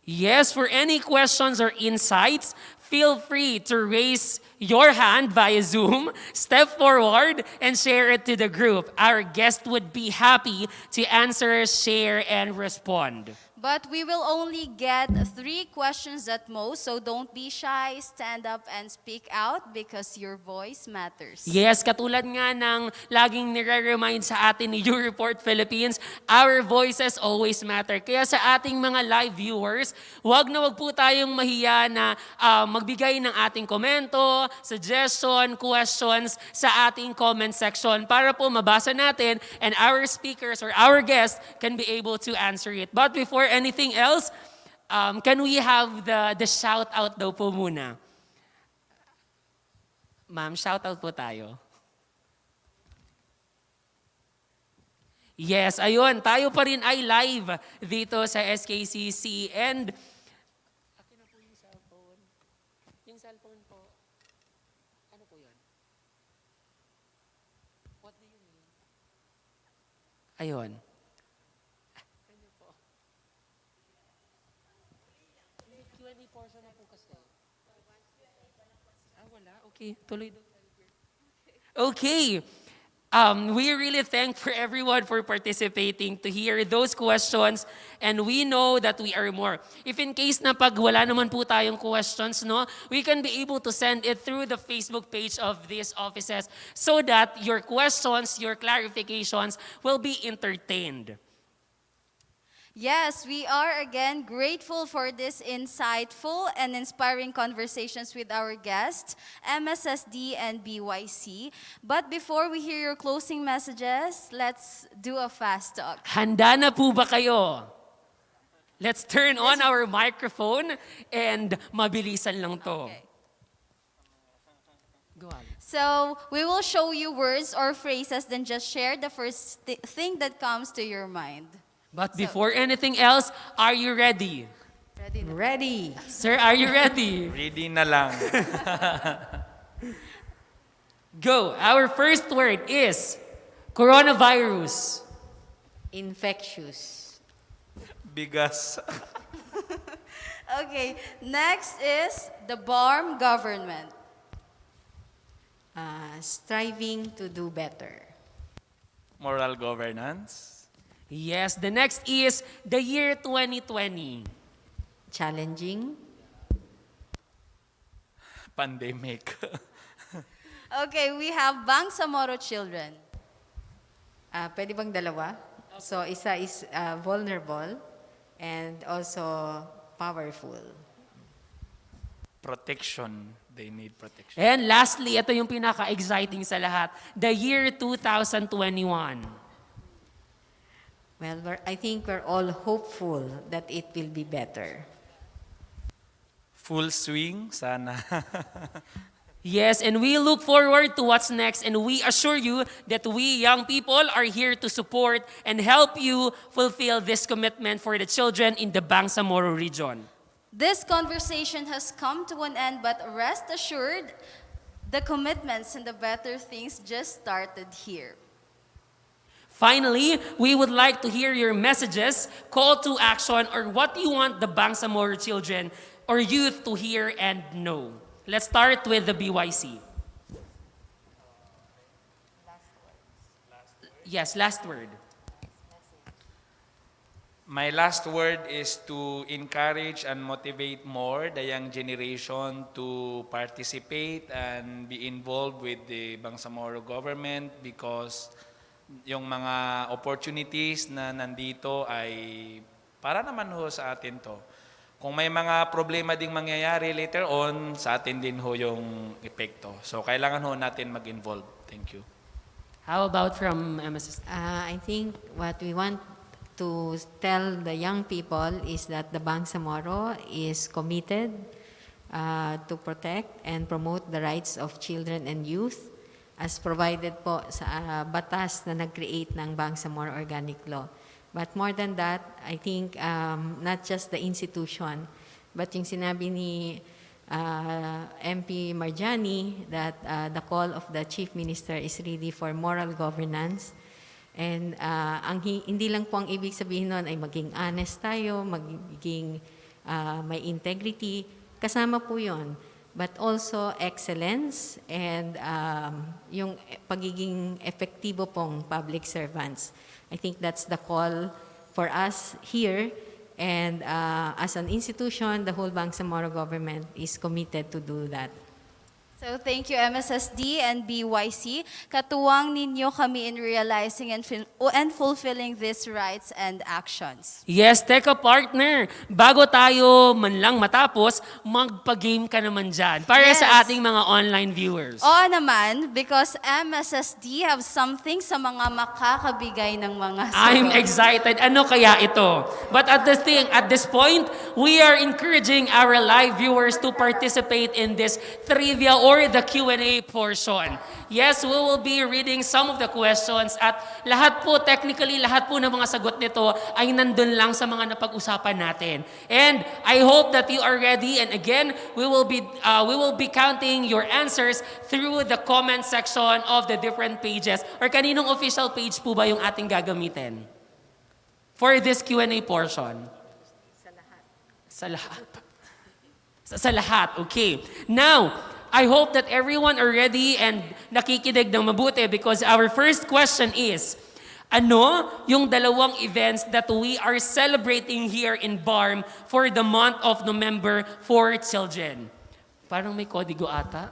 S3: Yes, for any questions or insights, Feel free to raise your hand via Zoom, step forward, and share it to the group. Our guest would be happy to answer, share, and respond.
S4: But we will only get 3 questions at most, so don't be shy, stand up and speak out because your voice matters.
S3: Yes, katulad nga ng laging nire-remind sa atin ni You Report Philippines, our voices always matter. Kaya sa ating mga live viewers, wag po tayong mahiya na magbigay ng ating komento, suggestion, questions sa ating comment section para po mabasa natin and our speakers or our guests can be able to answer it. But before anything else, can we have the shout out daw po muna? Ma'am, shout out po tayo. Yes, ayun, tayo pa rin ay live dito sa SKCC and akin na po yung cellphone. Yung cellphone po. Ano po yun? What do you mean? Ayun. Q&A portion na po kasi. Wala. Okay, tuloy doon. Okay. We really thank for everyone for participating to hear those questions and we know that we are more. If in case na pag wala naman po tayong questions, no, we can be able to send it through the Facebook page of these offices so that your questions, your clarifications will be entertained.
S4: Yes, we are again grateful for this insightful and inspiring conversations with our guests, MSSD and BYC. But before we hear your closing messages, let's do a fast talk.
S3: Handa na po ba kayo? Let's turn on our microphone and mabilisan lang to.
S4: Okay.
S3: Go on.
S4: So we will show you words or phrases, then just share the first thing that comes to your mind.
S3: But before anything else, are you ready?
S7: Ready.
S3: Sir, are you ready?
S8: Ready na lang.
S3: Go. Our first word is coronavirus.
S7: Infectious.
S8: Bigas.
S4: Okay, next is the BARM government.
S7: Striving to do better.
S8: Moral governance.
S3: Yes, the next is the year 2020.
S7: Challenging.
S8: Pandemic.
S4: Okay, we have Bangsamoro children.
S7: Pwede bang dalawa? So, isa is vulnerable and also powerful.
S8: Protection. They need protection.
S3: And lastly, ito yung pinaka-exciting sa lahat, the year 2021.
S7: Well, I think we're all hopeful that it will be better.
S8: Full swing, sana.
S3: Yes, and we look forward to what's next and we assure you that we young people are here to support and help you fulfill this commitment for the children in the Bangsamoro region.
S4: This conversation has come to an end, but rest assured, the commitments and the better things just started here.
S3: Finally, we would like to hear your messages, call to action, or what you want the Bangsamoro children or youth to hear and know. Let's start with the BYC. Yes, last word.
S8: My last word is to encourage and motivate more the young generation to participate and be involved with the Bangsamoro government because yung mga opportunities na nandito ay para naman ho sa atin to. Kung may mga problema ding mangyayari later on, sa atin din ho yung epekto. So kailangan ho natin mag-involve. Thank you.
S3: How about from MSSD?
S7: I think what we want to tell the young people is that the Bangsamoro is committed to protect and promote the rights of children and youth as provided po sa batas na nag-create ng Bangsamoro Organic Law. But more than that, I think not just the institution, but yung sinabi ni MP Marjanie that the call of the Chief Minister is really for moral governance. And hindi lang po ang ibig sabihin nun ay maging honest tayo, maging may integrity. Kasama po yun but also excellence and yung pagiging epektibo pong public servants. I think that's the call for us here. And as an institution, the whole Bangsamoro government is committed to do that.
S4: So thank you MSSD and BYC. Katuwang ninyo kami in realizing and fulfilling these rights and actions.
S3: Yes, teka partner, bago tayo man lang matapos, magpa-game ka naman dyan para
S4: Yes.
S3: sa ating mga online viewers.
S4: Oo naman, because MSSD have something sa mga makakabigay ng mga
S3: I'm
S4: sagot.
S3: excited. Ano kaya ito? But at this point, we are encouraging our live viewers to participate in this trivia or the Q&A portion. Yes, we will be reading some of the questions at lahat po, technically, lahat po ng mga sagot nito ay nandun lang sa mga napag-usapan natin. And I hope that you are ready. And again, we will be counting your answers through the comment section of the different pages. Or kaninong official page po ba yung ating gagamitin for this Q&A portion? Sa lahat. Sa lahat, okay. Now, I hope that everyone are ready and nakikinig ng mabuti because our first question is, ano yung dalawang events that we are celebrating here in BARM for the month of November for children? Parang may kodigo ata.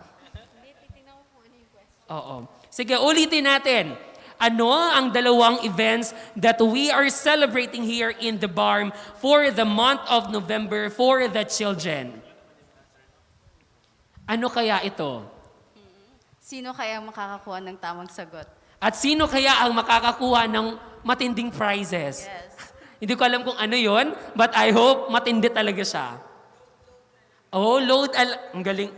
S3: Oo. Sige, ulitin natin. Ano ang dalawang events that we are celebrating here in the BARM for the month of November for the children? Ano kaya ito?
S4: Sino kaya makakakuha ng tamang sagot?
S3: At sino kaya ang makakakuha ng matinding prizes?
S4: Yes.
S3: Hindi ko alam kung ano yon, but I hope matindi talaga siya. Oh, ang galing.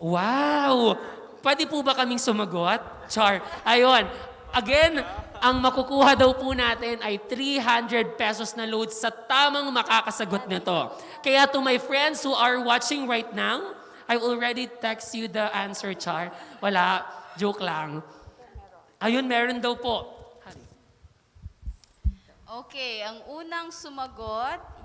S3: Wow! Pwede po ba kaming sumagot? Char. Ayun. Again, ang makukuha daw po natin ay 300 pesos na load sa tamang makakasagot nito. Kaya to my friends who are watching right now, I already text you the answer, Char. Wala. Joke lang. Ayun, meron daw po.
S4: Okay, ang unang sumagot,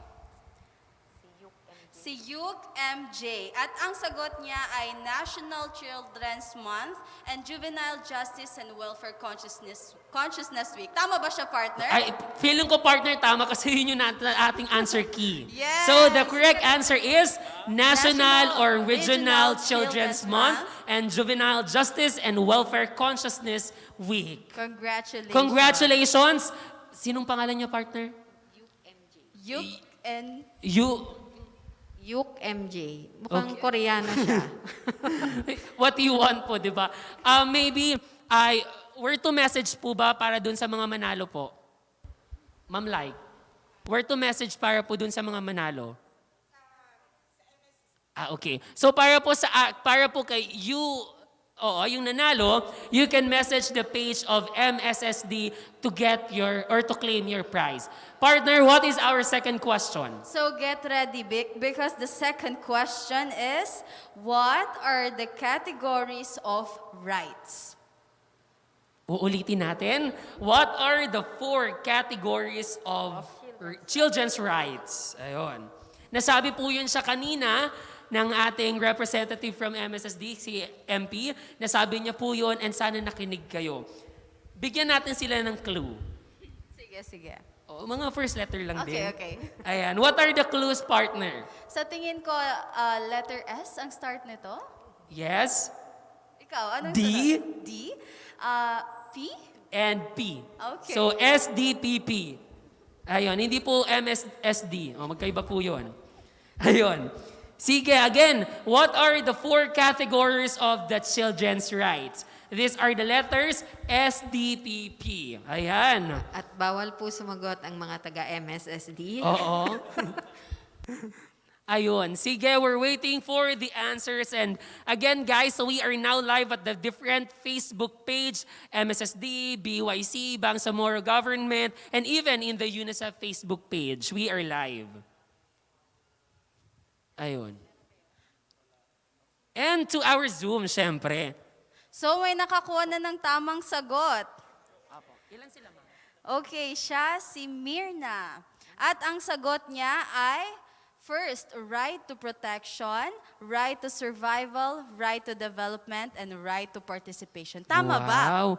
S4: si Yuk MJ. At ang sagot niya ay National Children's Month and Juvenile Justice and Welfare Consciousness Week. Tama ba siya, partner?
S3: Ay, feeling ko partner tama kasi yun yung ating answer key.
S4: Yes.
S3: So the correct answer is National or Regional Children's Month and Juvenile Justice and Welfare Consciousness Week.
S4: Congratulations.
S3: Congratulations! Sinong pangalan niya, partner?
S4: Yuk and
S7: Yuk MJ. Mukhang
S3: Okay.
S7: Koreano siya.
S3: What do you want po, di ba? Maybe, where to message po ba para dun sa mga manalo po? Ma'am Lai, where to message para po dun sa mga manalo? Okay. So para po kay yung nanalo, you can message the page of MSSD to get to claim your prize. Partner, what is our second question?
S4: So get ready, because the second question is, what are the categories of rights?
S3: Uulitin natin. What are the 4 categories of children's rights? Ayun. Nasabi po yun siya kanina ng ating representative from MSSD, si MP. Nasabi niya po yun and sana nakinig kayo. Bigyan natin sila ng clue.
S4: Sige.
S3: Mga first letter lang din.
S4: Okay.
S3: Ayan. What are the clues, partner?
S4: Sa tingin ko, letter S ang start nito.
S3: Yes.
S4: Ikaw, anong
S3: D.
S4: sunod? D. P.
S3: And P.
S4: Okay.
S3: So, SDPP. Ayun. Hindi po MSSD. Magkaiba po yun. Ayun. Sige, again, what are the 4 categories of the children's rights? These are the letters SDPP. Ayan.
S7: At bawal po sumagot ang mga taga-MSSD.
S3: Oo. Ayun. Sige, we're waiting for the answers. And again, guys, so we are now live at the different Facebook page, MSSD, BYC, Bangsamoro Government, and even in the UNICEF Facebook page. We are live. Ayun. And to our Zoom, syempre.
S4: So may nakakuha na ng tamang sagot.
S3: Ilan sila, ma'am?
S4: Okay, siya si Mirna. At ang sagot niya ay First, right to protection, right to survival, right to development, and right to participation. Tama ba?
S3: Wow.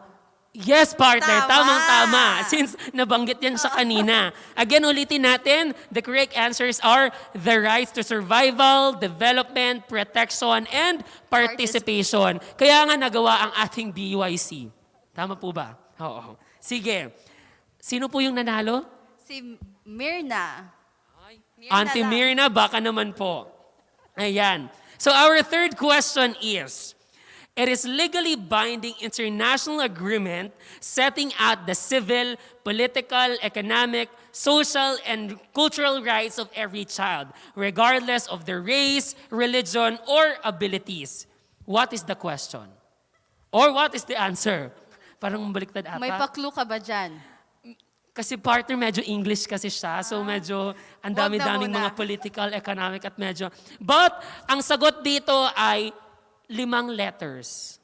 S3: Yes, partner.
S4: Tama.
S3: Tamang-tama. Since nabanggit yan sa kanina. Again, ulitin natin. The correct answers are the rights to survival, development, protection, and participation. Kaya nga nagawa ang ating BUIC. Tama po ba? Oo. Sige. Sino po yung nanalo?
S4: Si Mirna.
S3: Auntie
S4: lang.
S3: Mirna, baka naman po. Ayan. So our third question is, it is legally binding international agreement setting out the civil, political, economic, social, and cultural rights of every child, regardless of their race, religion, or abilities. What is the question? Or what is the answer? Parang baliktad ata.
S4: May paklu ka ba dyan?
S3: Kasi partner, medyo English kasi siya. So medyo ang dami-daming
S4: muna.
S3: mga political, economic at medyo. But ang sagot dito ay 5 letters.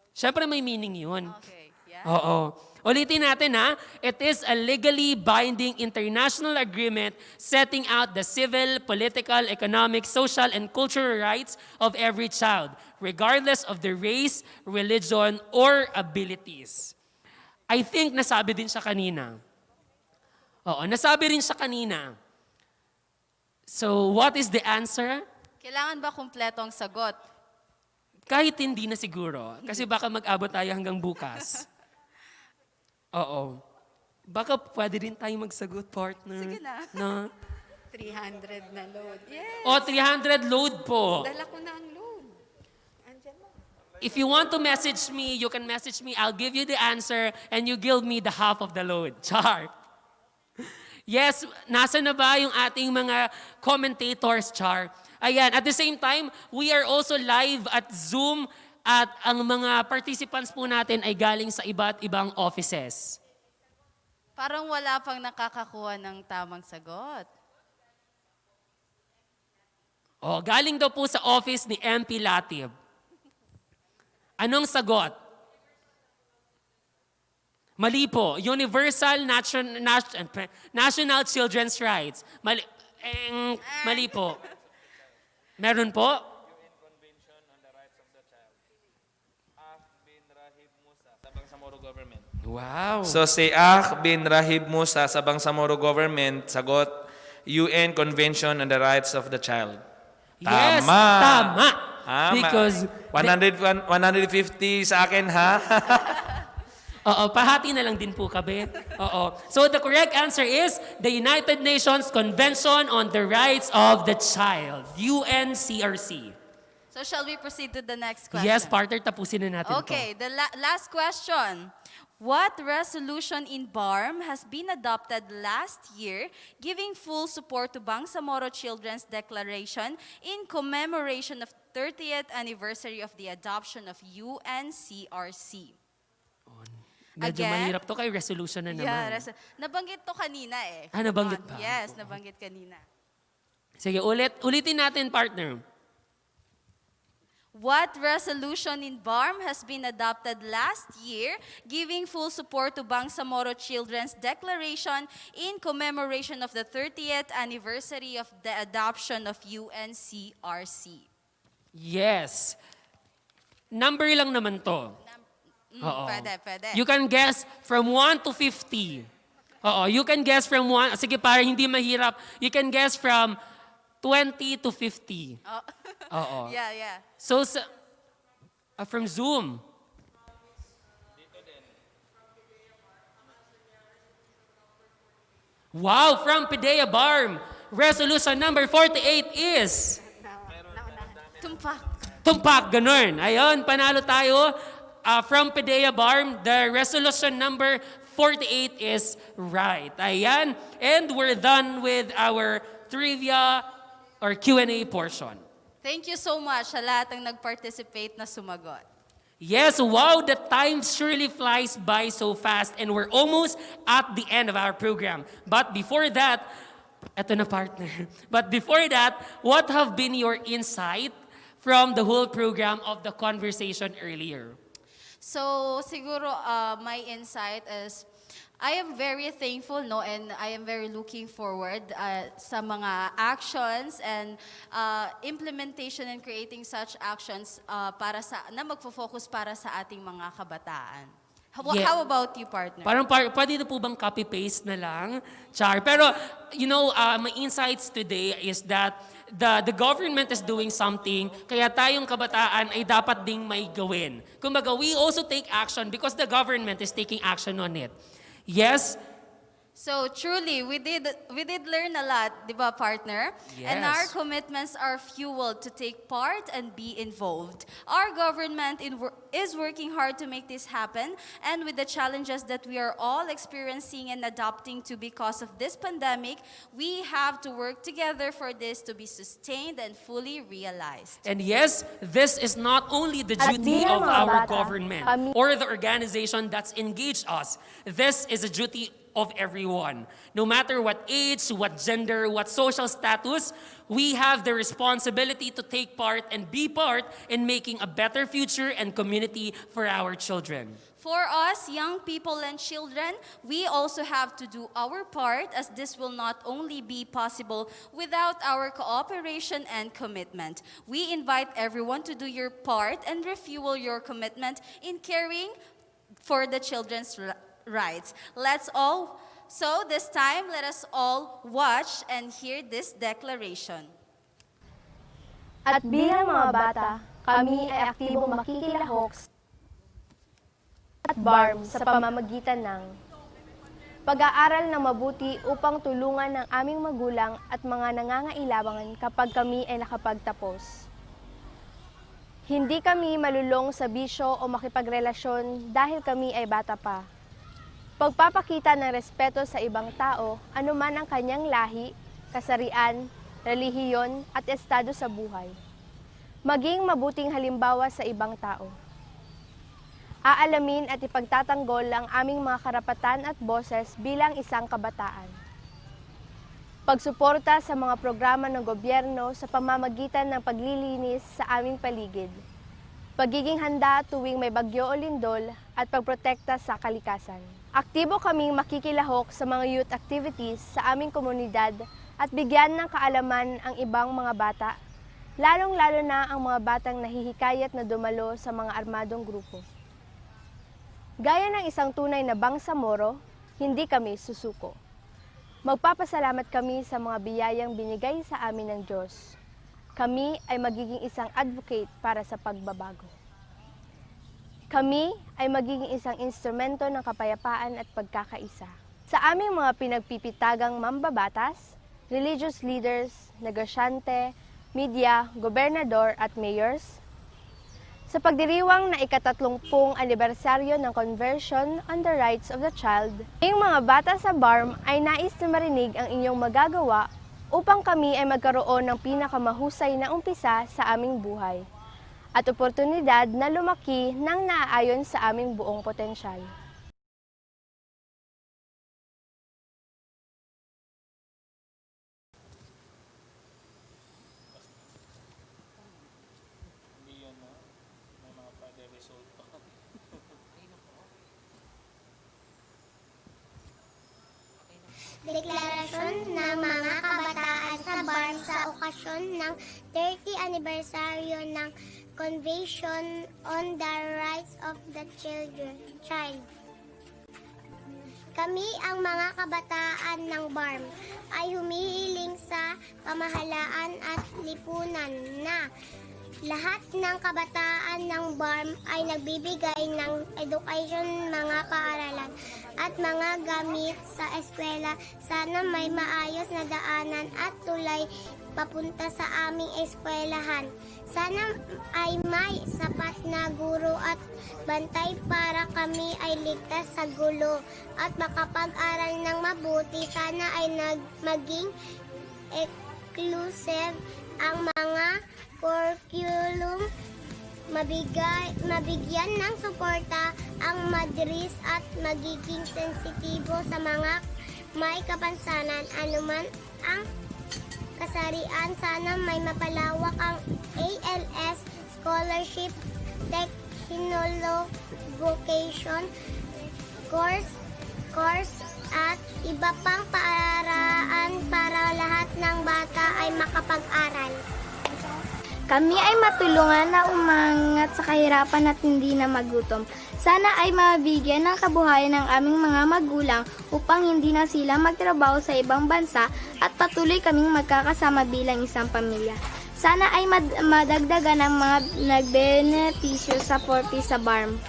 S3: Siyempre may meaning yun.
S4: Okay. Yeah.
S3: Oo. Ulitin natin ha. It is a legally binding international agreement setting out the civil, political, economic, social, and cultural rights of every child, regardless of their race, religion, or abilities. I think nasabi din siya kanina. Oo, nasabi rin siya kanina. So, what is the answer?
S4: Kailangan ba kumpleto ang sagot?
S3: Kahit hindi na siguro. Kasi baka mag-abot tayo hanggang bukas. Oo. Baka pwede rin tayo magsagot, partner.
S4: Sige na.
S3: No?
S7: 300 na load. Yes.
S3: O, 300 load po.
S7: Dala ko na ang load. Andyan mo.
S3: If you want to message me, you can message me. I'll give you the answer and you give me the half of the load. Char. Yes, nasa na ba yung ating mga commentators, Char? Ayan, at the same time, we are also live at Zoom at ang mga participants po natin ay galing sa iba't ibang offices.
S4: Parang wala pang nakakakuha ng tamang sagot.
S3: O, galing daw po sa office ni MP Latib. Anong sagot? Mali po. Universal National Children's Rights. Mali po. Meron po?
S8: UN Convention on the Rights of the Child. bin Rahib Musa sa Bangsamoro Government.
S3: Wow.
S8: So si bin Rahib Musa sa Bangsamoro Government, sagot, UN Convention on the Rights of the Child.
S3: Yes,
S8: Tama.
S3: tama.
S8: Because 150 sa akin, ha?
S3: Oo, pahati na lang din po kami. Oo. So the correct answer is the United Nations Convention on the Rights of the Child, UNCRC.
S4: So shall we proceed to the next question?
S3: Yes, partner, tapusin na natin
S4: Okay,
S3: to.
S4: the last question. What resolution in BARM has been adopted last year giving full support to Bangsamoro Children's Declaration in commemoration of 30th anniversary of the adoption of UNCRC?
S3: Medyo
S4: Again?
S3: mahirap to kay resolution na naman.
S4: Yeah, nabanggit to kanina eh.
S3: Ah, nabanggit
S4: Come on.
S3: pa?
S4: Yes, nabanggit kanina.
S3: Sige, ulitin natin, partner.
S4: What resolution in BARM has been adopted last year giving full support to Bangsamoro Children's Declaration in commemoration of the 30th anniversary of the adoption of UNCRC?
S3: Yes. Number lang naman to. Oo.
S4: Pwede.
S3: You can guess from 1 to 50. Oo, you can guess from 1. Sige, para hindi mahirap. You can guess from 20 to 50.
S4: Oh.
S3: Oo.
S4: Yeah.
S3: So, from Zoom. Wow, from Pidea Barm. Resolution number 48 is... Tumpak, ganun. Ayun, panalo tayo. From Pidea Barm, the resolution number 48 is right. Ayan. And we're done with our trivia or Q&A portion.
S4: Thank you so much sa lahat ng nag-participate na sumagot.
S3: Yes, wow, the time surely flies by so fast and we're almost at the end of our program. But before that, eto na partner. But before that, what have been your insight from the whole program of the conversation earlier?
S4: So, siguro my insight is I am very thankful, no, and I am very looking forward sa mga actions and implementation and creating such actions na magfo-focus para sa ating mga kabataan.
S3: Yeah.
S4: How about you, partner?
S3: Parang pwede na po bang copy-paste na lang? Char. Pero, my insights today is that the government is doing something, kaya tayong kabataan ay dapat ding may gawin. Kumbaga, we also take action because the government is taking action on it. Yes?
S4: So truly, we did learn a lot, di ba, partner?
S3: Yes.
S4: And our commitments are fueled to take part and be involved. Our government is working hard to make this happen, and with the challenges that we are all experiencing and adapting to because of this pandemic, we have to work together for this to be sustained and fully realized.
S3: And yes, this is not only the duty of our government or the organization that's engaged us. This is a duty of everyone. No matter what age, what gender, what social status, we have the responsibility to take part and be part in making a better future and community for our children.
S4: For us, young people and children, we also have to do our part, as this will not only be possible without our cooperation and commitment. We invite everyone to do your part and refuel your commitment in caring for the children's rights. So this time, let us all watch and hear this declaration.
S9: At bilang mga bata, kami ay aktibong makikilahok at BARM sa pamamagitan ng pag-aaral ng mabuti upang tulungan ng aming magulang at mga nangangailangan kapag kami ay nakapagtapos. Hindi kami malulong sa bisyo o makipagrelasyon dahil kami ay bata pa. Pagpapakita ng respeto sa ibang tao, anuman ang kanyang lahi, kasarian, relihiyon at estado sa buhay. Maging mabuting halimbawa sa ibang tao. Aalamin at ipagtatanggol ang aming mga karapatan at boses bilang isang kabataan. Pagsuporta sa mga programa ng gobyerno sa pamamagitan ng paglilinis sa aming paligid. Pagiging handa tuwing may bagyo o lindol at pagprotekta sa kalikasan. Aktibo kaming makikilahok sa mga youth activities sa aming komunidad at bigyan ng kaalaman ang ibang mga bata, lalong-lalo na ang mga batang nahihikayat na dumalo sa mga armadong grupo. Gaya ng isang tunay na Bangsamoro, hindi kami susuko. Magpapasalamat kami sa mga biyayang binigay sa amin ng Diyos. Kami ay magiging isang advocate para sa pagbabago. Kami ay magiging isang instrumento ng kapayapaan at pagkakaisa. Sa aming mga pinagpipitagang mambabatas, religious leaders, negosyante, media, gobernador at mayors, sa pagdiriwang na ika-30 anibersaryo ng Convention on the Rights of the Child, ang mga bata sa BARM ay nais na marinig ang inyong magagawa upang kami ay magkaroon ng pinakamahusay na umpisa sa aming buhay at oportunidad na lumaki nang naaayon sa aming buong potensyal.
S2: Deklarasyon ng mga kabataan sa BARM sa okasyon ng 30th anibersaryo ng Convention on the Rights of the Child. Kami ang mga kabataan ng BARM ay humihiling sa pamahalaan at lipunan na lahat ng kabataan ng BARM ay nagbibigay ng edukasyon, mga paaralan at mga gamit sa eskwela. Sana may maayos na daanan at tulay papunta sa aming eskwelahan. Sana ay may sapat na guro at bantay para kami ay ligtas sa gulo at makapag-aral ng mabuti. Sana ay maging inclusive ang mga curriculum, mabigyan ng suporta ang madris at magiging sensitibo sa mga may kapansanan. Anuman ang kasarian, sana may mapalawak ang ALS scholarship, technology, vocation, course, course at iba pang paraan para lahat ng bata ay makapag-aral. Kami ay matulungan na umangat sa kahirapan at hindi na magutom. Sana ay mabigyan ng kabuhayan ng aming mga magulang upang hindi na sila magtrabaho sa ibang bansa at patuloy kaming magkakasama bilang isang pamilya. Sana ay madagdagan ng mga nagbenepisyo sa 40 sa BARM.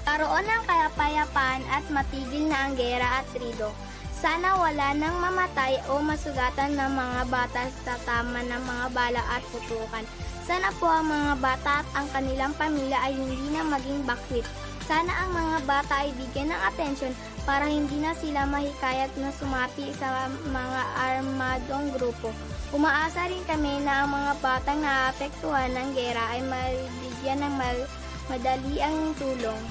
S2: Karoon ng kapayapaan at matigil na ang gera at trido. Sana wala nang mamatay o masugatan ng mga bata sa tama ng mga bala at putukan. Sana po ang mga bata at ang kanilang pamilya ay hindi na maging bakwit. Sana ang mga bata ay bigyan ng atensyon para hindi na sila mahikayat na sumapi sa mga armadong grupo. Umaasa rin kami na ang mga batang naapektuhan ng gera ay mabigyan ng madaliang tulong.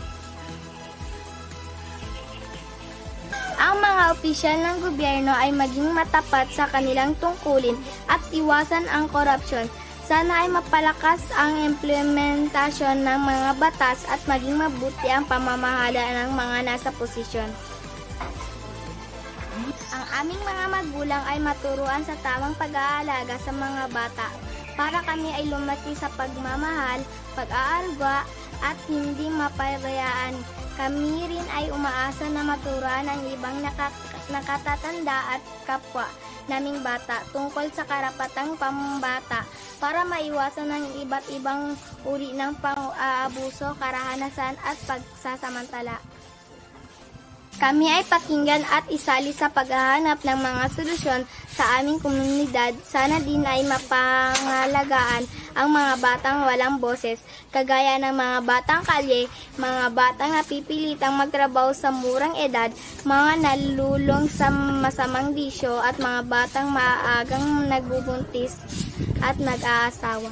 S2: Ang mga opisyal ng gobyerno ay maging matapat sa kanilang tungkulin at iwasan ang korupsyon. Sana ay mapalakas ang implementasyon ng mga batas at maging mabuti ang pamamahala ng mga nasa posisyon. Ang aming mga magulang ay maturuan sa tamang pag-aalaga sa mga bata para kami ay lumaki sa pagmamahal, pag-aarga at hindi mapayayaan. Kami rin ay umaasa na maturuan ang ibang nakatatanda at kapwa naming bata tungkol sa karapatang pambata para maiwasan ng iba't ibang uri ng pang-aabuso, karahanasan at pagsasamantala. Kami ay pakinggan at isali sa paghahanap ng mga solusyon sa aming komunidad. Sana din ay mapangalagaan ang mga batang walang boses, kagaya ng mga batang kalye, mga batang napipilitang magtrabaho sa murang edad, mga nalulong sa masamang bisyo at mga batang maagang nagbubuntis at nag-aasawa.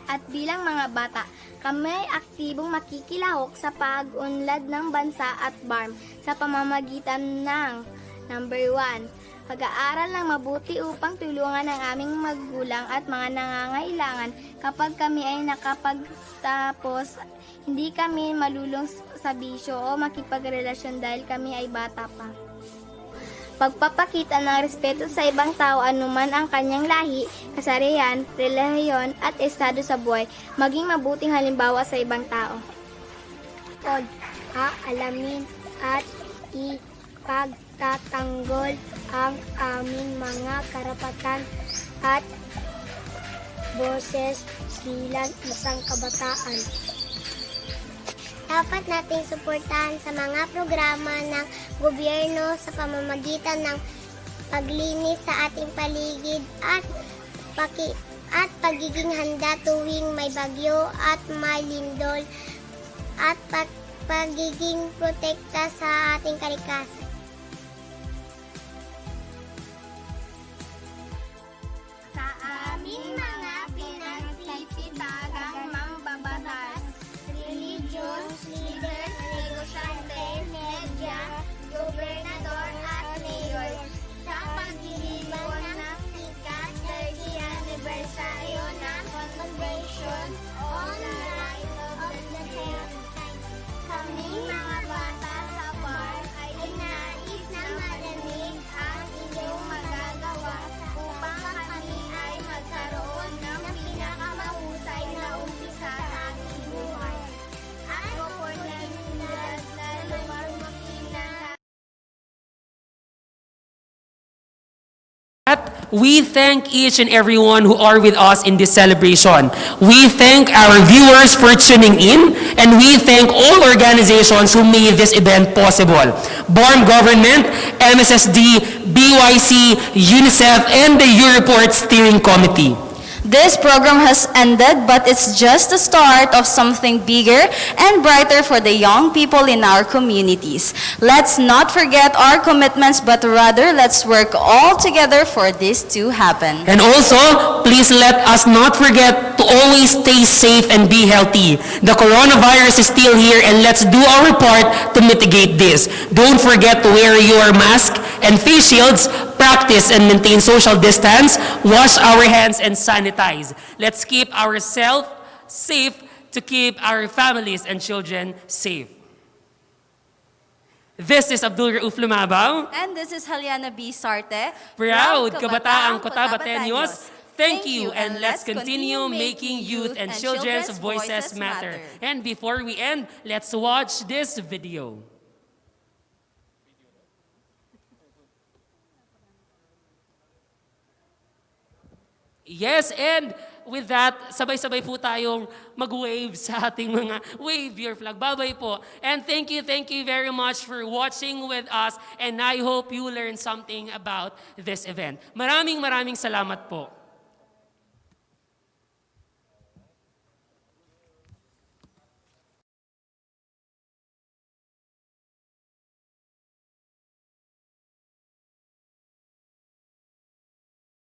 S2: At bilang mga bata, kami ay aktibong makikilahok sa pag-unlad ng bansa at BARM sa pamamagitan ng number 1, pag-aaral ng mabuti upang tulungan ang aming magulang at mga nangangailangan. Kapag kami ay nakapagtapos, hindi kami malulong sa bisyo o makipagrelasyon dahil kami ay bata pa. Pagpapakita ng respeto sa ibang tao anuman ang kanyang lahi, kasarian, relihiyon at estado sa buhay, maging mabuting halimbawa sa ibang tao. Alamin at ipagtatanggol ang aming mga karapatan at boses bilang isang kabataan. Dapat nating suportahan sa mga programa ng gobyerno sa pamamagitan ng paglinis sa ating paligid at pagiging handa tuwing may bagyo at may lindol at pagiging protekta sa ating kalikasan. Sa aming mga pinagtititagang mambabatas, religious leaders, negosyante, media, gobernador at mayor, sa pagdiriwang ng ika-30 anibersaryo ng Convention on the Rights of the Child. Kami mga bata sa BARM ay nais na marinig ang inyong magagawa upang kami ay magkaroon ng pinakamahusay na umpisa sa ating buhay. At oportunidad na lumaki na
S3: We thank each and everyone who are with us in this celebration. We thank our viewers for tuning in, and we thank all organizations who made this event possible. BARM Government, MSSD, BYC, UNICEF, and the Europort Steering Committee.
S4: This program has ended, but it's just the start of something bigger and brighter for the young people in our communities. Let's not forget our commitments, but rather let's work all together for this to happen.
S3: And also, please let us not forget to always stay safe and be healthy. The coronavirus is still here, and let's do our part to mitigate this. Don't forget to wear your mask and face shields, practice and maintain social distance, wash our hands and sanitize. Let's keep ourselves safe to keep our families and children safe. This is Abdul Rauf Lumabaw.
S4: And this is Haliana B. Sarte.
S3: Proud Kabataang Cotabateños. Thank you, and let's continue making youth and children's voices matter. And before we end, let's watch this video. Yes, and with that, sabay-sabay po tayong mag-wave sa ating mga wave your flag. Bye-bye po. And thank you very much for watching with us. And I hope you learned something about this event. Maraming salamat po.